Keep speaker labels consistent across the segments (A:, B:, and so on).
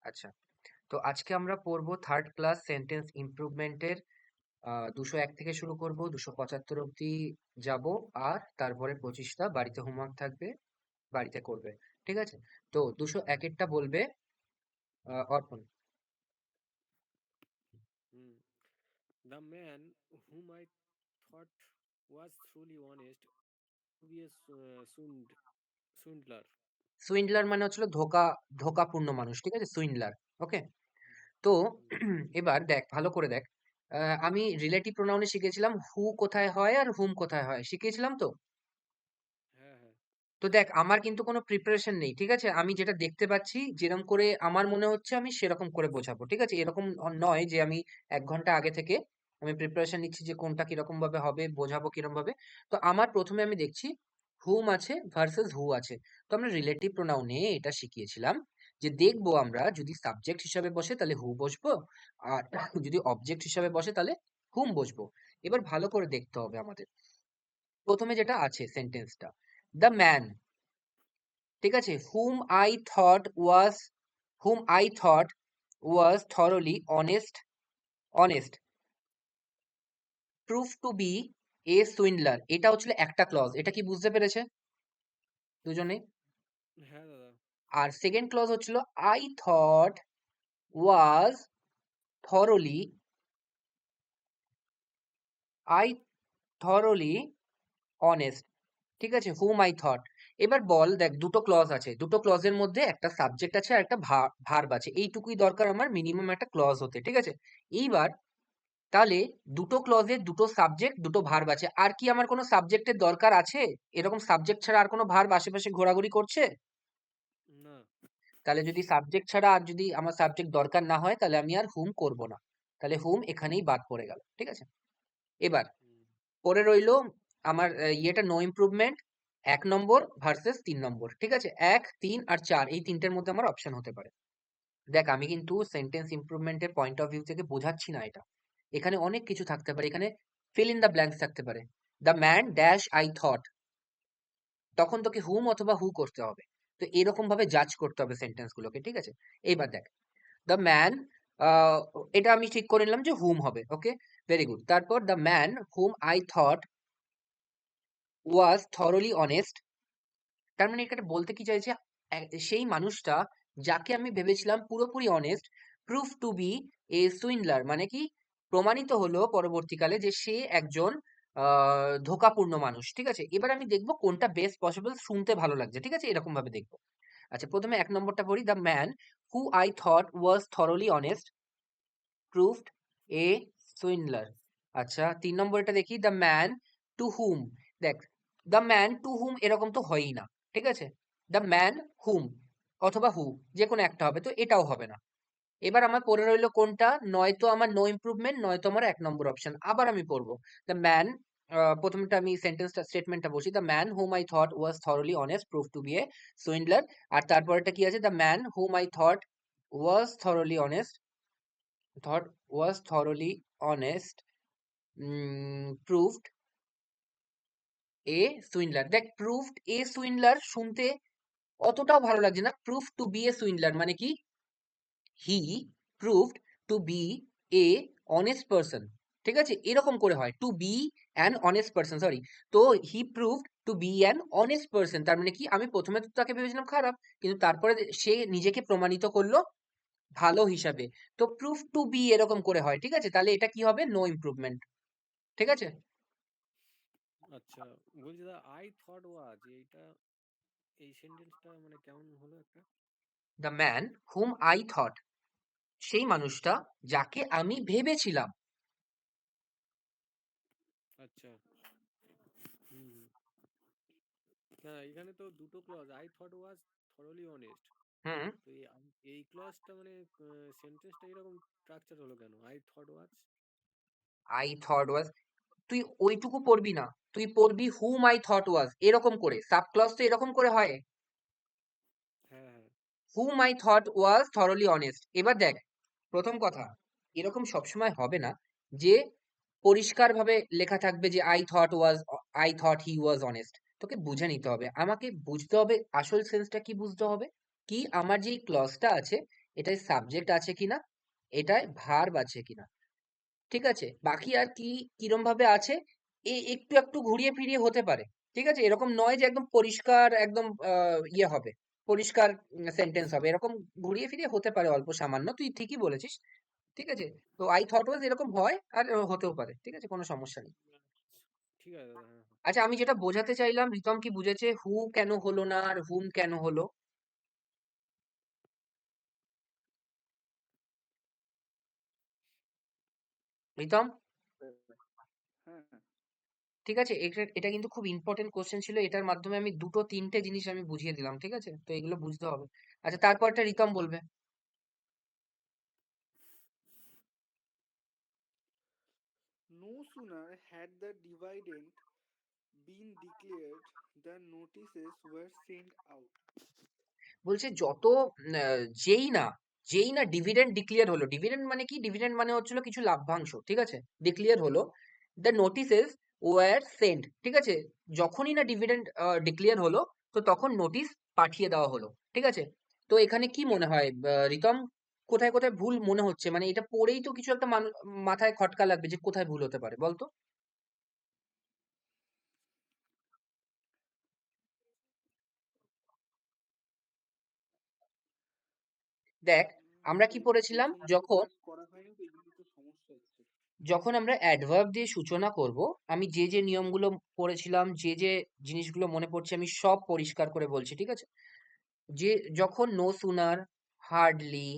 A: আচ্ছা, তো আজকে আমরা পড়বো থার্ড ক্লাস সেন্টেন্স ইমপ্রুভমেন্টের 201 থেকে শুরু করব, 275 অব্দি যাব। আর তারপরে 25টা বাড়িতে হোমওয়ার্ক থাকবে, বাড়িতে করবে। ঠিক আছে? তো 201 এরটা বলবে অর্পণ।
B: Hmm. The man whom I thought was truly honest to be a swindler.
A: সুইন্ডলার মানে হচ্ছিল ধোকা, ধোকাপূর্ণ মানুষ। ঠিক আছে? সুইন্ডলার। ওকে। তো
B: হুম,
A: এবার দেখ, ভালো করে দেখ। আমি রিলেটিভ প্রোনাউনে শিখেছিলাম হু কোথায় হয় আর হুম কোথায় হয়, শিখিয়েছিলাম তো।
B: হ্যাঁ হ্যাঁ।
A: তো দেখ, আমার কিন্তু কোনো প্রিপারেশন নেই। ঠিক আছে? আমি যেটা দেখতে পাচ্ছি, যেরকম করে আমার মনে হচ্ছে আমি সেরকম করে বোঝাবো। ঠিক আছে? এরকম নয় যে আমি 1 ঘন্টা আগে থেকে আমি প্রিপারেশন নিচ্ছি যে কোনটা কিরকম ভাবে হবে, বোঝাবো কিরকম ভাবে। তো আমার প্রথমে আমি দেখছি হুম আছে ভার্সেস হু আছে। তো আমরা রিলেটিভ প্রোনাউনে এটা শিখিয়েছিলাম যে দেখবো আমরা যদি সাবজেক্ট হিসাবে বসে তাহলে হু বসবো, আর যদি অবজেক্ট হিসাবে বসে তাহলে হুম বসবো। এবার ভালো করে দেখতে হবে আমাদের। প্রথমে যেটা আছে সেন্টেন্সটা, দ্য ম্যান, ঠিক আছে, whom I thought was thoroughly honest proved to be a swindler। এটা হচ্ছিল একটা ক্লজ। এটা কি বুঝতে পেরেছে দুজনেই?
B: হ্যাঁ দাদা।
A: আর সেকেন্ড ক্লজ হচ্ছিল I thought was thoroughly I thoroughly honest। ঠিক আছে? whom I thought। এবার বল, দেখ দুটো ক্লজ আছে, দুটো ক্লজের মধ্যে একটা সাবজেক্ট আছে আর একটা ভার্ব আছে। এইটুকুই দরকার আমার মিনিমাম একটা ক্লজ হতে। ঠিক আছে? এইবার তাহলে দুটো ক্লজে দুটো সাবজেক্ট দুটো ভার্ব আছে, আর কি আমার কোনো সাবজেক্টের দরকার আছে? এরকম সাবজেক্ট ছাড়া আর কোনো ভার্ব আশেপাশে ঘোরাঘুরি করছে?
B: না।
A: তাহলে যদি সাবজেক্ট ছাড়া আর যদি আমার সাবজেক্ট দরকার না হয় তাহলে আমি আর হুম করব না। তাহলে হুম এখানেই বাদ পড়ে গেল। ঠিক আছে? এবার
B: হুম,
A: পড়ে রইলো আমার ইয়েটা, নো ইমপ্রুভমেন্ট 1 নম্বর ভার্সেস 3 নম্বর। ঠিক আছে? 1, 3 আর 4 এই তিনটের মধ্যে আমার অপশন হতে পারে। দেখ, আমি কিন্তু সেন্টেন্স ইমপ্রুভমেন্টের পয়েন্ট অফ ভিউ থেকে বোঝাচ্ছি না এটা। এখানে অনেক কিছু থাকতে পারে, এখানে ফিল ইন দ্য ব্ল্যাঙ্কস থাকতে পারে। The man dash I thought, তখন তোকে হুম অথবা হু করতে হবে। তো এরকম ভাবে জাজ করতে হবে সেন্টেন্স গুলোকে। ঠিক আছে? এইবার দেখ, দ্য ম্যান, এটা আমি ঠিক করে নিলাম যে হুম হবে। ওকে, ভেরি গুড। তারপর the man whom I thought was thoroughly honest, তার মানে এটা বলতে কি চাইছে, সেই মানুষটা যাকে আমি ভেবেছিলাম পুরোপুরি honest, proof two be a সুইন্ডলার, মানে কি, প্রমাণিত হলো পরবর্তীকালে যে সে একজন ধোঁকাপূর্ণ মানুষ। ঠিক আছে? এবার আমি দেখবো কোনটা বেস্ট পসিবল, শুনতে ভালো লাগছে। ঠিক আছে? এরকম ভাবে দেখবো। আচ্ছা, প্রথমে 1 নম্বরটা পড়ি, the man who I thought was thoroughly honest proved a swindler. আচ্ছা, 3 নম্বরটা দেখি, দ্য ম্যান টু হুম। দেখ, দ্য ম্যান টু হুম এরকম তো হয়ই না। ঠিক আছে? দ্য ম্যান হুম অথবা হু, যে কোনো একটা হবে, তো এটাও হবে না। এবার আমার পড়ে রইলো কোনটা, নয়তো আমার নো ইমপ্রুভমেন্ট, নয়তো আমার 1 নম্বর অপশন। আবার আমি পড়বো দ্য ম্যান, প্রথমটা আমি সেন্টেন্সটা স্টেটমেন্টটা বসি, the man whom I thought was thoroughly honest prove to be a swindler. আর তারপরেটা কি আছে, the man whom I thought was thoroughly honest, honest, proved a swindler। দেখ, proved a swindler শুনতে অতটাও ভালো লাগছে না। proved to be a swindler মানে কি, he proved to be a honest person। ঠিক আছে? এরকম করে হয়, to be an honest person, sorry. তো he proved to be an honest person, তার মানে কি, আমি প্রথমে তো তাকে ভেবেছিলাম খারাপ, কিন্তু তারপরে সে নিজেকে প্রমাণিত করলো ভালো হিসাবে। তো proof to be এরকম করে হয়। ঠিক আছে? তাহলে এটা কি হবে, নো ইমপ্রুভমেন্ট। ঠিক আছে?
B: আচ্ছা, বলছি দাদা আই থট ওয়াজ এইটা, এই সেন্টেন্সটা মানে কেমন হলো একটা?
A: The man whom I thought, সেই মানুষটা যাকে আমি ভেবেছিলাম।
B: আচ্ছা। হুম হুম। না, এখানে তো দুটো clause, I thought was thoroughly honest.
A: হুম।
B: তো এই ক্লজটা মানে সেন্টেন্সটা এরকম স্ট্রাকচার হলো কেন, I thought was?
A: I thought was, তুই ওইটুকু পড়বি না, তুই পড়বি হুম আই থট ওয়াজ এরকম করে। সাব ক্লজ তো এরকম করে হয়,
B: হ্যাঁ হ্যাঁ।
A: Hmm I thought was thoroughly honest. এবার দেখ, প্রথম কথা, এরকম সবসময় হবে না যে পরিষ্কারভাবে লেখা থাকবে যে I thought he was honest. তোকে বুঝে নিতে হবে, আমাকে বুঝতে হবে আসল সেন্সটা কি, বুঝতে হবে কি আমার যে ক্লজটা আছে এটায় সাবজেক্ট আছে কিনা, এটায় ভার্ব আছে কিনা। ঠিক আছে, বাকি আর কি কিরম ভাবে আছে একটু একটু ঘুরিয়ে ফিরিয়ে হতে পারে। ঠিক আছে, এরকম নয় যে একদম পরিষ্কার একদম ইয়ে হবে, পরিষ্কার সেন্টেন্স হবে, এরকম ঘুরিয়ে ফিরিয়ে হতে পারে অল্প সামান্য, তুই ঠিকই বলেছিস। ঠিক আছে, তো আই থট ওয়াজ এরকম হয় আর হতেও পারে, ঠিক আছে, কোনো সমস্যা নেই।
B: ঠিক আছে দাদা, হ্যাঁ হ্যাঁ।
A: আচ্ছা, আমি যেটা বোঝাতে চাইলাম, রিতম কি বুঝেছে হু কেন হলো না আর হুম কেন হলো? রিতম,
B: হ্যাঁ হ্যাঁ।
A: ঠিক আছে, এটা এটা কিন্তু খুব ইম্পর্টেন্ট কোশ্চেন ছিল, এটার মাধ্যমে আমি দুটো তিনটে জিনিস আমি বুঝিয়ে দিলাম, ঠিক আছে, তো এগুলো বুঝতে হবে। আচ্ছা, তারপরটা রিতম বলবে।
C: No sooner had the dividend been declared, the notices were sent out.
A: বলছে যত যেই না যেই না ডিভিডেন্ড ডিক্লেয়ার হলো, ডিভিডেন্ড মানে কি, ডিভিডেন্ড মানে হচ্ছিল কিছু লাভ্যাংশ, ঠিক আছে, ডিক্লেয়ার হলো, দ্য নোটিসেস ওয়ার সেন্ড, ঠিক আছে, যখনই না ডিভিডেন্ড ডিক্লেয়ার হলো, তো তখন নোটিশ পাঠিয়ে দেওয়া হলো, ঠিক আছে। তো এখানে কি মনে হয় রিতম, কোথায় কোথায় ভুল মনে হচ্ছে, মানে এটা পড়েই তো কিছু একটা মাথায় খটকা লাগবে যে কোথায় ভুল হতে পারে, বলতো? দেখ, আমরা কি
C: এই
A: পড়েছিলাম,
C: প্রথম
A: যখন
C: দুটো করা হয়নি তো, এই জন্য তো সমস্যা হচ্ছে।
A: যখন আমরা অ্যাডভার্ব দিয়ে সূচনা করব, আমি যে যে নিয়মগুলো পড়েছিলাম, যে যে জিনিসগুলো মনে পড়ছে, আমি সব পরিষ্কার করে বলছি, ঠিক আছে। যে যখন নো সুনার, হার্ডলি,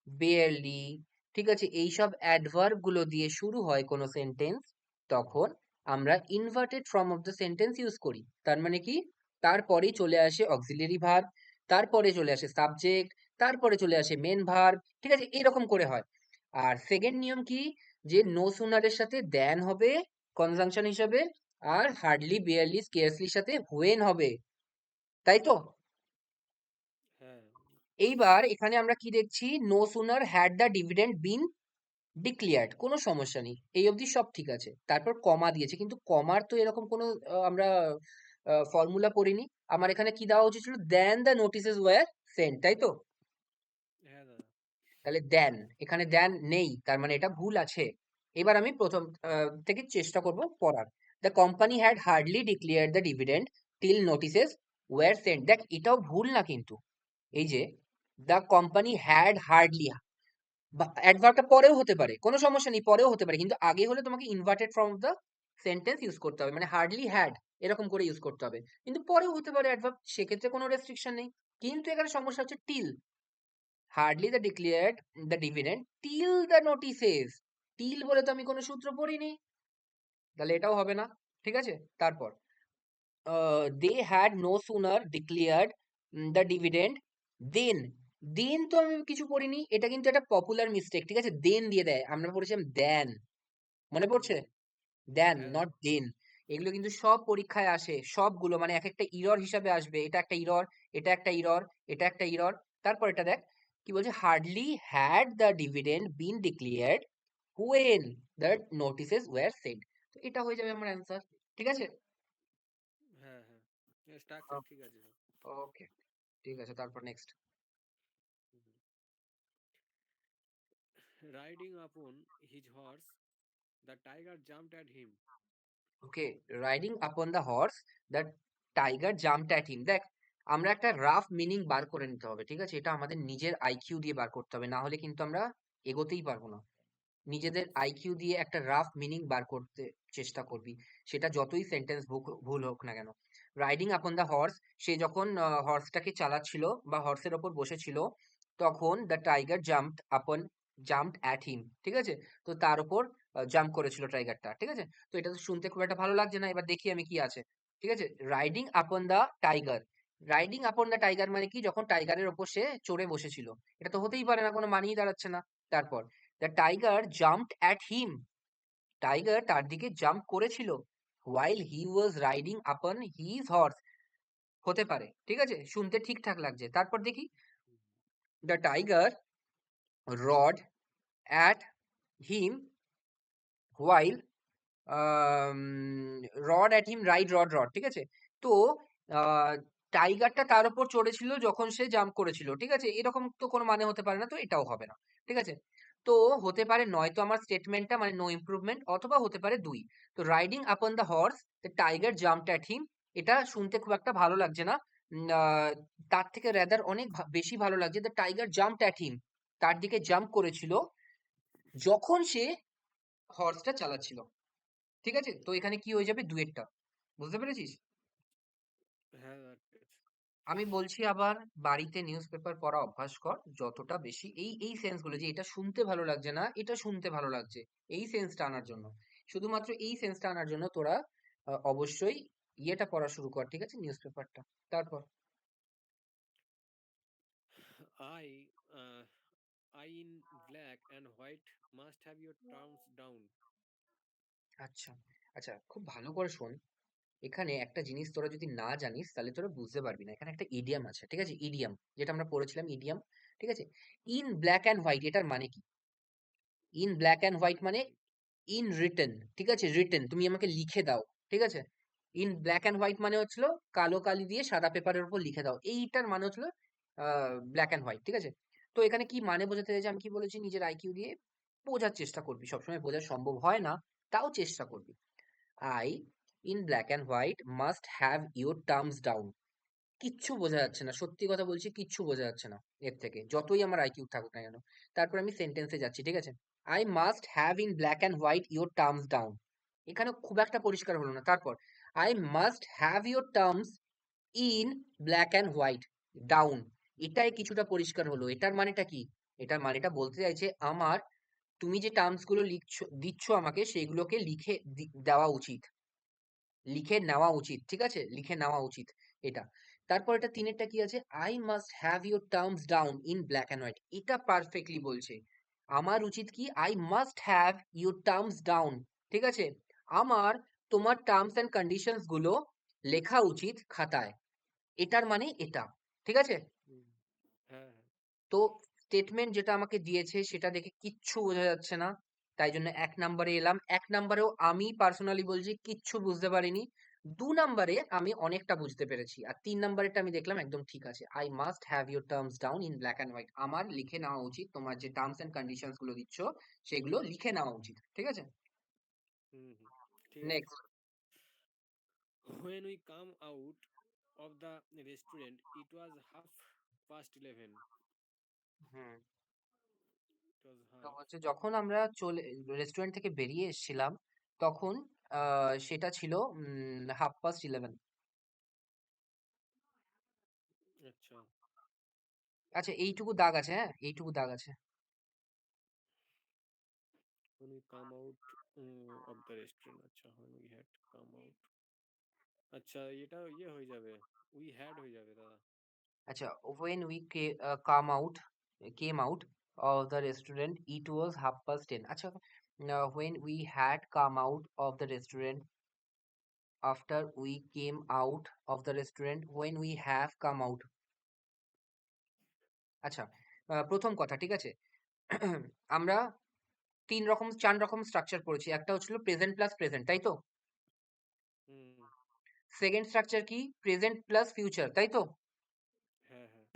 A: বেয়ারলি, ঠিক আছে, এইসব অ্যাডভার্ব গুলো দিয়ে শুরু হয় কোনো সেন্টেন্স, তখন আমরা inverted form of the sentence use করি। তার মানে কি, তারপরেই চলে আসে অক্সিলিয়ারি ভার্ব, তারপরে চলে আসে সাবজেক্ট, তারপরে চলে আসে মেন ভার্ব, ঠিক আছে, এরকম করে হয়। আর সেকেন্ড নিয়ম কি, যে নো সুনারের সাথে দেন হবে কনজাংশন হিসাবে, আর হার্ডলি, বেয়ারলি, স্কেয়ারসলির সাথে হোয়েন হবে, তাই তো?
B: হ্যাঁ
A: এইবার এখানে আমরা কি দেখছি, no sooner had the dividend been declared, কোনো সমস্যা নেই, এই অবধি সব ঠিক আছে। তারপর কমা দিয়েছে, কিন্তু কমার তো এরকম কোনো আমরা ফর্মুলা পড়িনি। আমার এখানে কি দেওয়া উচিত ছিল, দেন দ্য নোটিসেস ওয়্যার সেন্ট, তাই তো?
B: হ্যাঁ দাদা।
A: তাহলে দেন, এখানে দেন নেই, তার মানে এটা ভুল আছে। এবার আমি প্রথম থেকে চেষ্টা করব পড়ার। The company had hardly declared the dividend till notices were sent, দেখ এটাও ভুল না কিন্তু। এই যে দ্য কোম্পানি হ্যাড হার্ডলি, অ্যাডভার্বটা পরেও হতে পারে, কোনো সমস্যা নেই, পরেও হতে পারে, কিন্তু আগে হলে তোমাকে inverted form of the sentence use করতে হবে, মানে হার্ডলি হ্যাড এরকম করে ইউজ করতে হবে, কিন্তু পরেও হতে পারে অ্যাডভার্ব, সেক্ষেত্রে কোনো রেস্ট্রিকশন নেই। কিন্তু এখানে সমস্যা হচ্ছে till, hardly the declared the dividend till the notices, till বলে তো আমি কোনো সূত্র পড়িনি, তাহলে এটাও হবে না, ঠিক আছে। তারপর they had no sooner declared the dividend then, then তো আমি কিছু পড়িনি, এটা কিন্তু একটা পপুলার মিস্টেক, ঠিক আছে, দেন দিয়ে দেয়, আমরা পড়েছিলাম দেন, মনে পড়ছে?
B: হুম।
A: দেন,
B: হ্যাঁ
A: নট
B: দাদা।
A: দেন। এগুলো কিন্তু সব পরীক্ষায় আসে, সবগুলো মানে এক একটা ইরর হিসাবে আসবে, এটা একটা ইরর, এটা একটা ইরর, এটা একটা ইরর। তারপর এটা দেখ কি বলছে, hardly had the dividend been declared when the notices were sent, তো এটা হয়ে যাবে আমার অ্যান্সার, ঠিক আছে।
B: হ্যাঁ হ্যাঁ, স্ট্রাকচার ঠিক আছে সব।
A: ওকে, ঠিক আছে, তারপর next.
B: Riding upon his horse, the tiger jumped at him.
A: Okay, riding upon the horse, the tiger jumped at him, দেখ আমরা একটা রাফ মিনিং বার করে নিতে হবে, ঠিক আছে, এটা আমাদের নিজের আইকিউ দিয়ে বার করতে হবে, না হলে কিন্তু আমরা এগোতেই পারবো না। নিজেদের আইকিউ দিয়ে একটা রাফ মিনিং বার করতে চেষ্টা করবি, সেটা যতই সেন্টেন্স ভুল হোক না কেন। রাইডিং আপন দ্য হর্স, সে যখন হর্সটাকে চালাচ্ছিল বা হর্সের ওপর বসেছিল, তখন the tiger jumped at him, ঠিক আছে, তো তার উপর জাম্প করেছিল টাইগারটা, ঠিক আছে। তো এটা তো শুনতে খুব একটা ভালো লাগছে না, এবার দেখি আমি কি আছে। ঠিক আছে, riding upon the tiger, riding upon the tiger মানে কি, যখন টাইগারের ওপর সে চড়ে বসেছিল, এটা তো হতেই পারে না, কোনো মানেই দাঁড়াচ্ছে না। তারপর the tiger jumped at him, tiger তার দিকে জাম্প করেছিল, while he was riding upon his horse, হতে পারে, ঠিক আছে, শুনতে ঠিকঠাক লাগছে। তারপর দেখি, the tiger rod at him while rod at him ride rod rod, ঠিক আছে। তো টাইগারটা তার উপর চড়েছিল যখন সে জাম্প করেছিল, ঠিক আছে? এরকম তো কোনো মানে হতে পারে না, তো এটাও হবে না, ঠিক আছে? তো হতে পারে নয়তো আমার স্টেটমেন্টটা মানে নো ইমপ্রুভমেন্ট, অথবা হতে পারে দুই। তো riding upon the horse the tiger jumped at him, এটা শুনতে খুব একটা ভালো লাগছে না। তার থেকে রেদার অনেক বেশি ভালো লাগছে the tiger jumped at him, তার দিকে জাম্প করেছিল যখন সে হর্সটা চালাচ্ছিল, ঠিক আছে? তো এখানে কি হয়ে যাবে, দুয়েরটা। বুঝতে পেরেছিস?
B: হ্যাঁ that is-
A: আমি বলছি আবার, বাড়িতে নিউজপেপার পড়া অভ্যাস কর যতটা বেশি, এই সেন্সগুলো, যে এটা শুনতে ভালো লাগছে না, এটা শুনতে ভালো লাগছে, এই সেন্সটা আনার জন্য, শুধুমাত্র এই সেন্সটা আনার জন্য তোরা অবশ্যই ইয়েটা পড়া শুরু কর, ঠিক আছে, নিউজপেপারটা। তারপর
B: I uh, I in black and white must have your thumbs down.
A: আচ্ছা, আচ্ছা, খুব ভালো করে শোন। এখানে একটা জিনিস তোরা যদি না জানিস তাহলে তোরা বুঝতে পারবি না। এখানে একটা ইডিয়াম আছে, ঠিক আছে? ইডিয়াম, যেটা আমরা পড়েছিলাম, ইডিয়াম, ঠিক আছে? ইন ব্ল্যাক অ্যান্ড হোয়াইট, এটার মানে কি? ইন ব্ল্যাক অ্যান্ড হোয়াইট মানে
B: Right.
A: ইন রিটেন, ঠিক আছে? রিটেন, তুমি আমাকে লিখে দাও, ঠিক আছে? ইন ব্ল্যাক অ্যান্ড হোয়াইট মানে হচ্ছিল কালো কালি দিয়ে সাদা পেপারের উপর লিখে দাও, এইটার মানে হচ্ছিল ব্ল্যাক অ্যান্ড হোয়াইট, ঠিক আছে? তো এখানে কি মানে বোঝাতে চাইছে, আমি কি বলেছি, নিজের আইকিউ দিয়ে বোঝার চেষ্টা করবি, সবসময় বোঝা সম্ভব হয় না, তাও চেষ্টা করবি। I in black and white must have your terms down. কিচ্ছু বোঝা যাচ্ছে না, সত্যি কথা বলছি, কিচ্ছু বোঝা যাচ্ছে না এর থেকে, যতই আমার আইকিউ থাকুক না কেন। তারপর আমি সেন্টেন্সে যাচ্ছি, ঠিক আছে? I must have in black and white your terms down, এখানে খুব একটা পরিষ্কার হলো না। তারপর I must have your terms in black and white down, এটাই কিছুটা পরিষ্কার হলো। এটার মানেটা কি? এটার মানেটা বলতে চাইছে আমার, তুমি যে টার্মস গুলো লিখছো দিচ্ছ আমাকে, সেগুলোকে লিখে দেওয়া উচিত, লিখে নেওয়া উচিত, ঠিক আছে? লিখে নেওয়া উচিত, এটা। তারপর এটা তিনেরটা কি আছে, I must have your terms down in black and white, এটা পারফেক্টলি বলছে। আমার উচিত কি, I must have your terms down, ঠিক আছে? আমার তোমার টার্মস অ্যান্ড কন্ডিশনস গুলো লেখা উচিত খাতায়, এটার মানে এটা, ঠিক আছে?
B: হুম, হ্যাঁ হ্যাঁ
A: তো স্টেটমেন্ট যেটা আমাকে দিয়েছে সেটা দেখে কিচ্ছু বোঝা যাচ্ছে না, তাই জন্য 1 নম্বরে এলাম। 1 নম্বরেও আমি পার্সোনালি বলছি কিচ্ছু বুঝতে পারিনি। 2 নম্বরে আমি অনেকটা বুঝতে পেরেছি, আর 3 নম্বরেরটা আমি দেখলাম একদম ঠিক আছে। I must have your terms down in black and white, আমার লিখে নেওয়া উচিত, তোমার যে টার্মস অ্যান্ড কন্ডিশনস গুলো দিচ্ছ সেগুলো লিখে নেওয়া উচিত, ঠিক আছে?
B: হুম হুম ঠিক আছে।
A: Next.
B: When we come out of the restaurant, it was 11:30.
A: Hmm.
B: It was
A: তো
B: half.
A: হচ্ছে যখন আমরা রেস্টুরেন্ট থেকে বেরিয়ে এসেছিলাম, তখন সেটা ছিল 11:30।
B: আচ্ছা,
A: আচ্ছা, এইটুকু দাগ আছে, হ্যাঁ, এইটুকু দাগ আছে।
B: when we come out of the restaurant, আচ্ছা when we had come out, আচ্ছা এটা ইয়ে হয়ে যাবে, we had হয়ে যাবে দাদা।
A: আচ্ছা, when we came out of the restaurant it was 10:30। আচ্ছা, when we had come out of the restaurant, after we came out of the restaurant, when we have come out। আচ্ছা, প্রথম কথা, ঠিক আছে? আমরা 4 রকম স্ট্রাকচার পড়েছি, একটা হচ্ছিল প্রেজেন্ট প্লাস প্রেজেন্ট, তাই তো?
B: হুম,
A: সেকেন্ড স্ট্রাকচার কি, প্রেজেন্ট প্লাস ফিউচার, তাই তো?
B: হ্যাঁ হ্যাঁ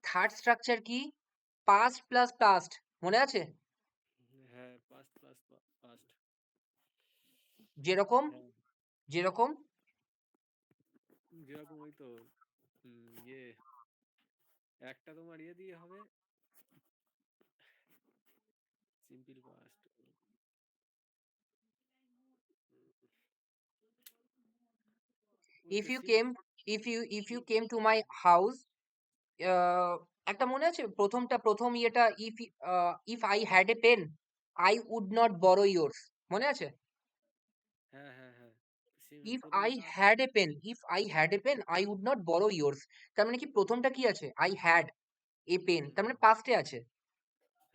A: থার্ড স্ট্রাকচার কি, পাস্ট প্লাস পাস্ট, মনে আছে?
B: হ্যাঁ পাস্ট প্লাস পাস্ট।
A: যেরকম,
B: হ্যাঁ
A: যেরকম
B: যেরকম ওই তো ইয়ে একটা তোমার ইয়ে দিয়ে হবে, সিম্পল পাস্ট। ওই
A: if
B: তো
A: you
B: SIM
A: came if you came to my house, একটা মনে আছে প্রথমটা, প্রথম ইয়েটা, if I had a pen I would not borrow yours, মনে আছে?
B: হ্যাঁ হ্যাঁ হ্যাঁ
A: if I
B: প্রথমটা।
A: had a pen, if I had a pen I would not borrow yours, তার মানে কি, প্রথমটা কি আছে, I had a pen, তার মানে পাস্টে আছে।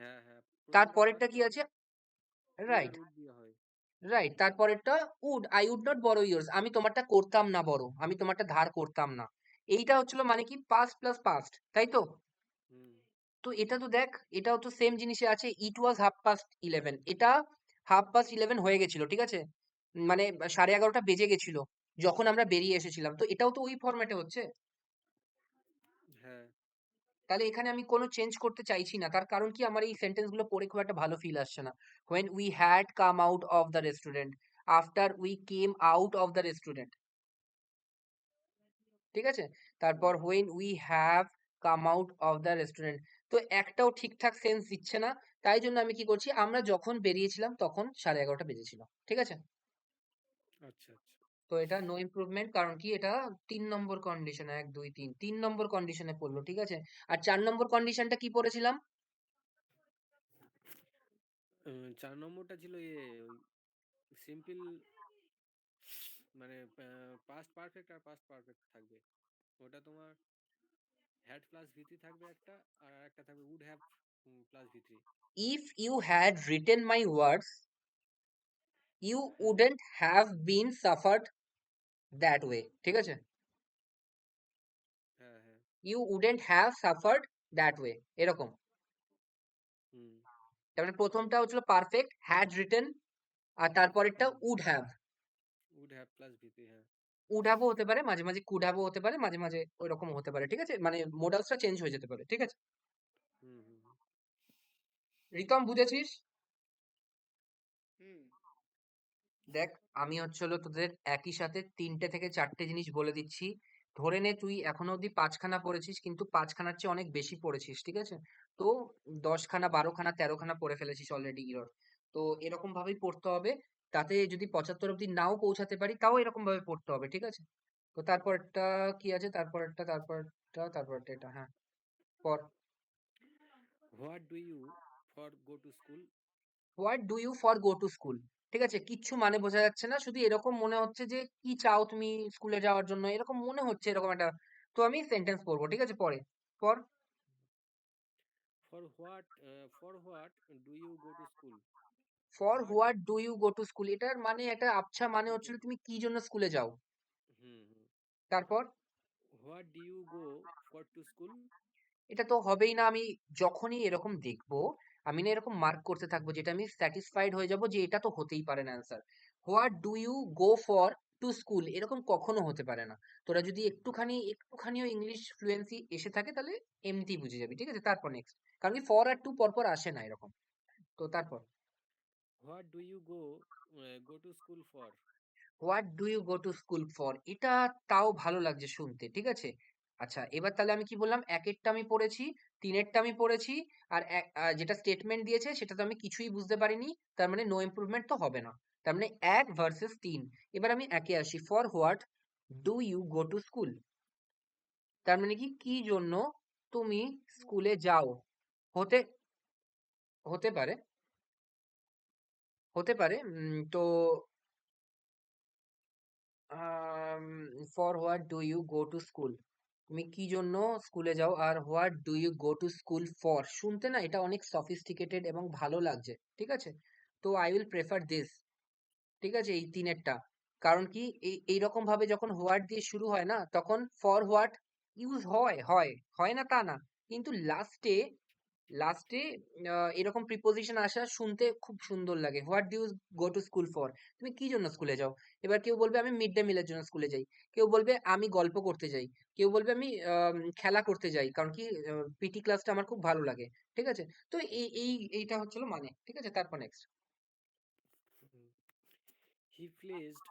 B: হ্যাঁ হ্যাঁ প্রথমটা
A: তারপরেরটা
B: পাস্ট
A: কি
B: হলে
A: আছে,
B: কুড আর
A: রাইট,
B: উড দিয়ে হয়।
A: রাইট, তারপরেরটা would, I would not borrow yours, আমি তোমারটা করতাম না বড়, আমি তোমারটা ধার করতাম না। এইটা হচ্ছিল মানে কি, পাস্ট প্লাস পাস্ট, তাই তো?
B: হুম
A: তো এটা তো দেখ, এটাও তো সেম জিনিসে আছে, ইট ওয়াজ 11:30, এটা 11:30 হয়ে গেছিল, ঠিক আছে? মানে 11:30 বেজে গেছিল যখন আমরা বেরিয়ে এসেছিলাম, তো এটাও তো ওই ফরম্যাটে হচ্ছে। তাহলে এখানে আমি কোনো চেঞ্জ করতে চাইছি না, তার কারণ কি আমার এই সেন্টেন্স গুলো পড়ে খুব একটা ভালো ফিল আসছে না। when we had come out of the restaurant, after we came out of the restaurant, ঠিক আছে? তারপর when we have come out of the restaurant, তো একটাও ঠিকঠাক সেন্স দিচ্ছে না। তাই জন্য আমি কি করছি, আমরা যখন বেরিয়েছিলাম তখন 11:30 বেজেছিল, ঠিক আছে?
B: আচ্ছা আচ্ছা
A: তো এটা নো ইমপ্রুভমেন্ট, কারণ কি এটা 3 নম্বর কন্ডিশন, 1 2 3 3 নম্বর কন্ডিশনে পড়লো, ঠিক আছে? আর 4 নম্বর কন্ডিশনটা কি পড়েছিলাম?
B: 4 নম্বরটা ছিল ওই সিম্পল, মানে পাস্ট পারফেক্ট আর পাস্ট পারফেক্ট থাকবে। ওটা তোমার হ্যাড প্লাস ভি3 থাকবে একটা, আর একটা থাকবে উড হ্যাভ প্লাস ভি3।
A: if you had written my words, you
B: hmm
A: wouldn't have been suffered that way, ঠিক আছে?
B: হ্যাঁ হ্যাঁ
A: you wouldn't have suffered that way, এরকম।
B: হুম
A: তার মানে প্রথমটা হচ্ছিল পারফেক্ট, had written, আর তারপরেরটা
B: হুম
A: would have।
B: Would have plus ভি3, হ্যাঁ।
A: would have ও হতে পারে, মাঝে মাঝে could have ও হতে পারে, মাঝে মাঝে ওইরকম হতে পারে, ঠিক আছে? মানে মোডালসটা চেঞ্জ হয়ে যেতে পারে, ঠিক আছে?
B: হুম হুম হুম।
A: রিতম, বুঝেছিস?
C: হুম।
A: দেখ, আমি হচ্ছে হলো তোদের একই সাথে 3টে থেকে 4টে জিনিস বলে দিচ্ছি। ধরে নে তুই এখনো অব্দি 5খানা পড়েছিস, কিন্তু 5খানার চেয়ে অনেক বেশি পড়েছিস, ঠিক আছে? তো 10খানা, 12খানা, 13খানা পড়ে ফেলেছিস অলরেডি ইরর। তো এরকম ভাবেই পড়তে হবে। তাতে যদি 75 অব্দি নাও পৌঁছাতে পারি, তাও এরকম ভাবে পড়তে হবে, ঠিক আছে? তো তারপরটা কি আছে? তারপরটা এটা, হ্যাঁ, পর।
B: What do you for go to school?
A: What do you for go to school, ঠিক আছে? কিচ্ছু মানে বোঝা যাচ্ছে না, শুধু এরকম মনে হচ্ছে যে কি চাও তুমি স্কুলে যাওয়ার জন্য, এরকম মনে হচ্ছে, এরকম একটা। তো আমি সেন্টেন্স পড়বো, ঠিক আছে? পরে পর।
B: For what do you go to school?
A: For
B: what,
A: what do you go to school, এটার মানে একটা আবছা মানে
B: কি
A: হচ্ছিল
B: জন্য?
A: তুমি কি জন্য স্কুলে যাও।
B: হুম হুম।
A: তারপর
B: what do you go for to school?
A: এটা তো হবেই না, আমি যখনই এরকম দেখবো, আমি না এরকম মার্ক করতে থাকবো, যেটা আমি স্যাটিসফাইড হয়ে যাব যে এটা তো হতেই পারে না answer. What do you go for to school, এরকম কখনো হতে পারে না। তোরা যদি একটুখানিও ইংলিশ ফ্লুয়েন্সি এসে থাকে, তাহলে এমনিতেই বুঝে যাবি, ঠিক আছে? তারপর নেক্সট, কারণ কি ফর আর টু পরপর আসে না এরকম। তো তারপর
B: what do you go to school for?
A: What do you go to school for, এটা তাও ভালো লাগছে শুনতে, ঠিক আছে? আচ্ছা, এবার তাহলে আমি কি বললাম, একেরটা আমি পড়েছি, তিনেরটা আমি পড়েছি, আর যেটা স্টেটমেন্ট দিয়েছে সেটা তো আমি কিছুই বুঝতে পারিনি, তার মানে নো ইমপ্রুভমেন্ট তো হবে না। তার মানে 1 ভার্সেস 3। এবার আমি একে আসি, for what do you go to school, তার মানে কি কি জন্য তুমি স্কুলে যাও। হতে হতে পারে, তো for what do you go to school, তুমি কি জন্য স্কুলে যাও। আর what do you go to school for, শুনতে না এটা অনেক সফিস্টিকেটেড এবং ভালো লাগছে, ঠিক আছে? তো আই উইল প্রেফার দিস, ঠিক আছে, এই তিনেরটা। কারণ কি এইরকম ভাবে যখন হোয়াট দিয়ে শুরু হয় না, তখন ফর হোয়াট ইউজ হয় হয় হয় না তা না, কিন্তু লাস্টে এরকম প্রিপোজিশন আসা শুনতে খুব সুন্দর লাগে। What do you go to school for, তুমি কি জন্য স্কুলে যাও। এবার কেউ বলবে আমি মিড ডে মিলের জন্য স্কুলে যাই, কেউ বলবে আমি গল্প করতে যাই, কেউ বলবে আমি খেলা করতে যাই, কারণ কি পিটি ক্লাসটা আমার খুব ভালো লাগে, ঠিক আছে? তো এইটা হচ্ছিল মানে, ঠিক আছে? তারপর next,
B: he placed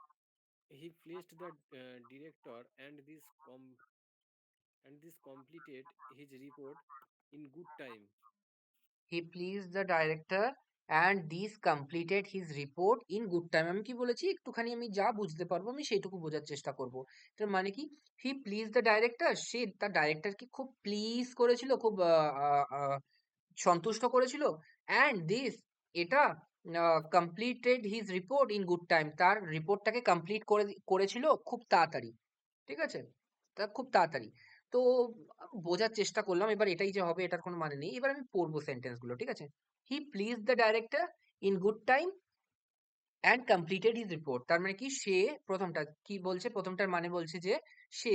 B: he placed the director and this completed his report in good time.
A: he pleased the director and this completed his report in good time। আমি কি বলেছি, একটুখানি আমি যা বুঝতে পারবো আমি সেইটুকু বোঝার চেষ্টা করব। এটার মানে কি, he pleased the director, সে তার ডাইরেক্টরকে খুব প্লিজ করেছিল, খুব সন্তুষ্ট করেছিল। and this, এটা completed his report in good time, তার রিপোর্টটাকে কমপ্লিট করেছিল খুব তাড়াতাড়ি, ঠিক আছে? তা খুব তাড়াতাড়ি। তো বোঝার চেষ্টা করলাম, এবার এটাই যে হবে এটার কোনো মানে নেই। এবার আমি পড়বো সেন্টেন্স গুলো, ঠিক আছে? He please the director in good time and completed his report, তার মানে কি সে, প্রথমটা কি বলছে, প্রথমটার মানে বলছে যে সে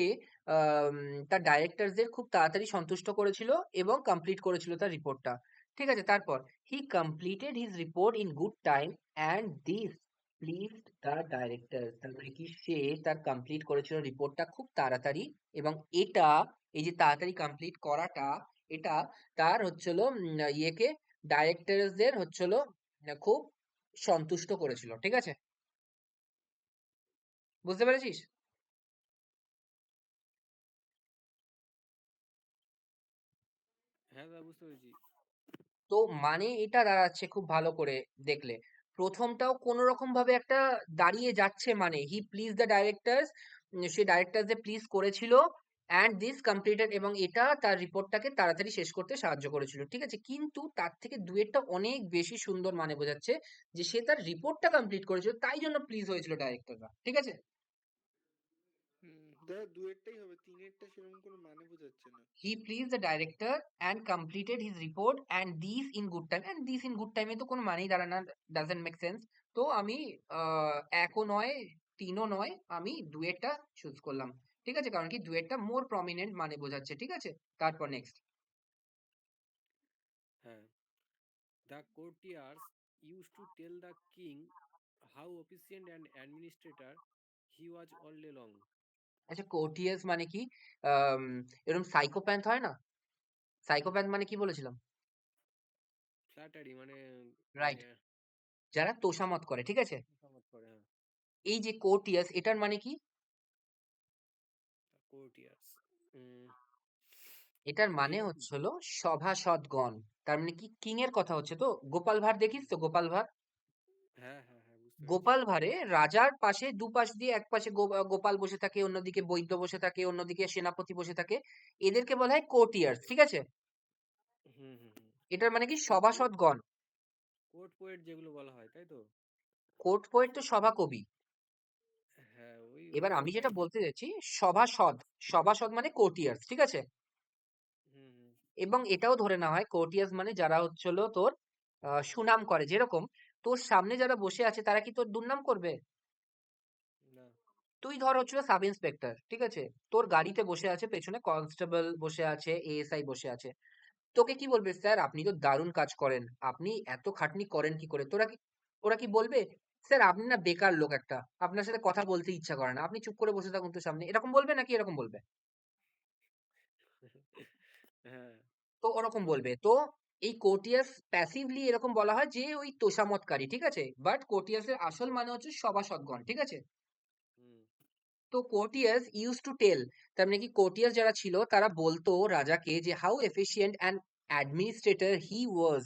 A: তার ডাইরেক্টরদের খুব তাড়াতাড়ি সন্তুষ্ট করেছিল এবং কমপ্লিট করেছিল তার রিপোর্টটা, ঠিক আছে? তারপর হি completed his report in good time and this pleased the director, তার মানে কি সে তার কমপ্লিট করেছিল রিপোর্টটা খুব তাড়াতাড়ি, এবং এটা, এই যে তাড়াতাড়ি কমপ্লিট করাটা, এটা তার হচ্ছিল ইয়েকে ডাইরেক্টরসদের হচ্ছিল খুব সন্তুষ্ট করেছিল, ঠিক আছে? বুঝতে পেরেছিস?
B: হ্যাঁ দাদা, বুঝতে পেরেছি।
A: তো মানে এটা দাঁড়াচ্ছে খুব ভালো করে দেখলে, প্রথমটাও কোনো রকম ভাবে একটা দাঁড়িয়ে যাচ্ছে, মানে হি প্লিজ দ্য ডাইরেক্টরস, সে ডাইরেক্টরসদের প্লিজ করেছিল, অ্যান্ড দিস কমপ্লিটেড, এবং এটা তার রিপোর্টটাকে তাড়াতাড়ি শেষ করতে সাহায্য করেছিল, ঠিক আছে? কিন্তু তার থেকে ডুয়েটটা অনেক বেশি সুন্দর মানে বোঝাচ্ছে যে সে তার রিপোর্টটা কমপ্লিট করেছিল, তাই জন্য প্লিজ হয়েছিল ডাইরেক্টররা, ঠিক আছে?
C: দাদা দুয়েরটাই হবে, তিনেরটা সেরকম কোনো মানে বোঝাচ্ছে না।
A: He pleased the director and completed his report, and these in good time, and these in good time এ তো কোনো মানেই দাঁড়ায় না, doesn't make sense। তো আমি একও নয়, তিনও নয়, আমি ডুয়েটটা চুজ করলাম, ঠিক আছে? কারণ কি ডুয়েটটা মোর প্রমিনেন্ট মানে বোঝাচ্ছে, ঠিক আছে? তারপর নেক্সট।
B: হ্যাঁ, the courtiers used to tell the king how efficient and administrator he was all day long.
A: আচ্ছা, কোর্টিয়াস মানে কি? আম, এরকম সাইকোপ্যাথ হয় না? সাইকোপ্যাথ মানে কি বলেছিলাম?
B: ফ্ল্যাটারি মানে
A: রাইট, যারা তোষামত করে, ঠিক আছে?
B: মতামত করে, হ্যাঁ।
A: এই যে কোর্টিয়াস, এটার মানে কি?
B: কোর্টিয়ার্স,
A: এটার মানে
B: এটা কি?
A: হচ্ছিল সভাসদগণ। তার মানে কি কিং এর কথা হচ্ছে তো? গোপাল ভাঁড় দেখিস তো, গোপাল ভাঁড়?
B: হ্যাঁ হ্যাঁ হ্যাঁ, বুঝতে পেরেছি।
A: গোপাল ভাঁড়ে রাজার পাশে দুপাশ দিয়ে, এক পাশে গোপাল বসে থাকে, অন্যদিকে বৈদ্য বসে থাকে, অন্যদিকে সেনাপতি বসে থাকে, এদেরকে বলা হয় কোর্টিয়ার্স, ঠিক আছে?
B: হুম হুম হুম।
A: এটার মানে কি
B: ওই কোর্ট,
A: সভাসদগণ।
B: কোর্ট পোয়েট যেগুলো বলা হয়, তাই তো?
A: কোর্ট পোয়েট তো সভা কবি।
B: হ্যাঁ, ওই
A: এবার আমি যেটা
B: ওটাই।
A: বলতে চাইছি, সভাসদ, সভাসদ মানে কোর্টিয়ার্স, ঠিক আছে?
B: হুম হুম।
A: এবং এটাও ধরে নেওয়া হয় কোর্টিয়ার্স মানে যারা হচ্ছিল তোর সুনাম করে, যেরকম তোর সামনে যারা বসে আছে তারা কি তোর দুর্নাম করবে?
B: না।
A: তুই ধর হচ্ছিল সাব ইন্সপেক্টর, ঠিক আছে? তোর গাড়িতে বসে আছে, পেছনে কনস্টেবল বসে আছে, এএসআই বসে আছে, তোকে কি বলবে? স্যার আপনি তো দারুণ কাজ করেন, আপনি এত খাটনি করেন কি করে? ওরা কি বলবে? স্যার আপনি না বেকার লোক একটা, আপনার সাথে কথা বলতে ইচ্ছা করে না, আপনি চুপ করে বসে থাকুন তো সামনে, এরকম বলবে নাকি এরকম বলবে?
B: হ্যাঁ।
A: তো ওরকম বলবে। তো এই কোর্টিয়াস প্যাসিভলি এরকম বলা হয় যে ওই তোষামতকারী, ঠিক আছে? বাট কোর্টিয়াসের আসল মানে হচ্ছে সভাসদগণ, ঠিক আছে?
B: হুম।
A: তো কোর্টিয়াস ইউজ টু টেল, তার মানে কি কোর্টিয়াস যারা ছিল তারা বলতো রাজাকে যে how efficient and administrator he ওয়াজ,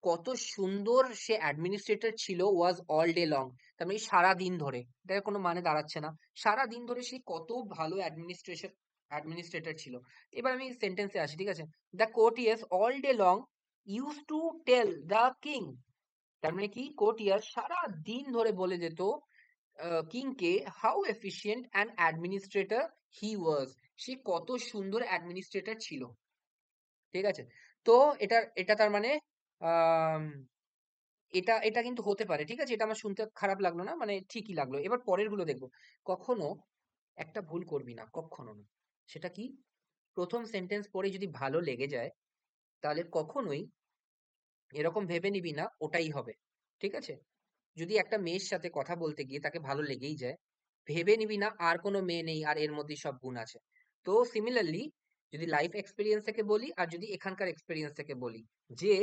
A: কত সুন্দর সে অ্যাডমিনিস্ট্রেটর ছিল, ওয়াজ অল ডে লং, তার মানে সারা দিন ধরে, এটার কোনো মানে দাঁড়াচ্ছে না, সারা দিন ধরে সে কত ভালো অ্যাডমিনিস্ট্রেটর ছিল। এবার আমি সেন্টেন্সে আসি, ঠিক আছে? The courtiers all day long use to tell the king, তার মানে কি কোর্টিয়াস সারা দিন ধরে বলে যেত কিংকে how efficient and administrator he was, সে কত সুন্দর অ্যাডমিনিস্ট্রেটর ছিল, ঠিক আছে? তো এটা এটা তার মানে আম, এটা এটা কিন্তু হতে পারে, ঠিক আছে? এটা আমার শুনতে খারাপ লাগলো না, মানে ঠিকই লাগলো। এবার পরের গুলো দেখবো। কখনো একটা ভুল করবি না, কখনো না। সেটা কি? প্রথম সেন্টেন্স পড়ে যদি ভালো লেগে যায়, তাহলে কখনোই এরকম ভেবে নিবি না ওটাই হবে, ঠিক আছে? যদি একটা মেয়ের সাথে কথা বলতে গিয়ে তাকে ভালো লেগেই যায়, ভেবে নিবি না আর কোনো মেয়ে নেই আর এর মধ্যেই সব গুণ আছে। তো সিমিলারলি যদি লাইফ এক্সপিরিয়েন্স থেকে বলি আর যদি এখানকার এক্সপিরিয়েন্স থেকে বলি, যে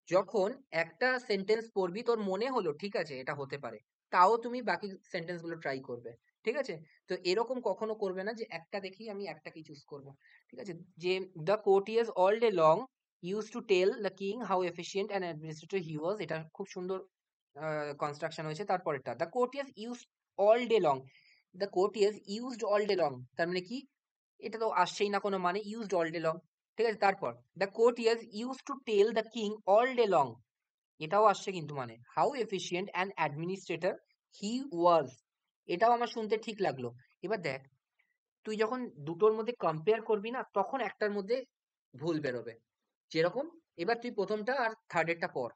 A: যখন একটা সেন্টেন্স পড়বি তোর মনে হলো ঠিক আছে এটা হতে পারে, তাও তুমি বাকি সেন্টেন্স গুলো ট্রাই করবে, ঠিক আছে? তো এরকম কখনো করবে না যে একটা দেখি আমি একটাকেই চুজ করব, ঠিক আছে? যে the courtiers all day long use to tell the king how efficient and administrator he was, এটা খুব সুন্দর কনস্ট্রাকশন হয়েছে। তারপরেরটা the courtiers use all day long, the courtiers used all day long, তার মানে কি? এটা তো আসছেই না কোনো মানে, ইউজড অল ডে লং, ঠিক আছে? তারপর the courtiers use to tell the king all day long, এটাও আসছে কিন্তু মানে how efficient and administrator he was, এটাও আমার শুনতে ঠিক লাগলো। এবার দেখ, তুই যখন দুটোর মধ্যে কম্পেয়ার করবি না, তখন একটার মধ্যে ভুল বেরোবে, যেরকম এবার তুই প্রথমটা আর থার্ডেরটা পর,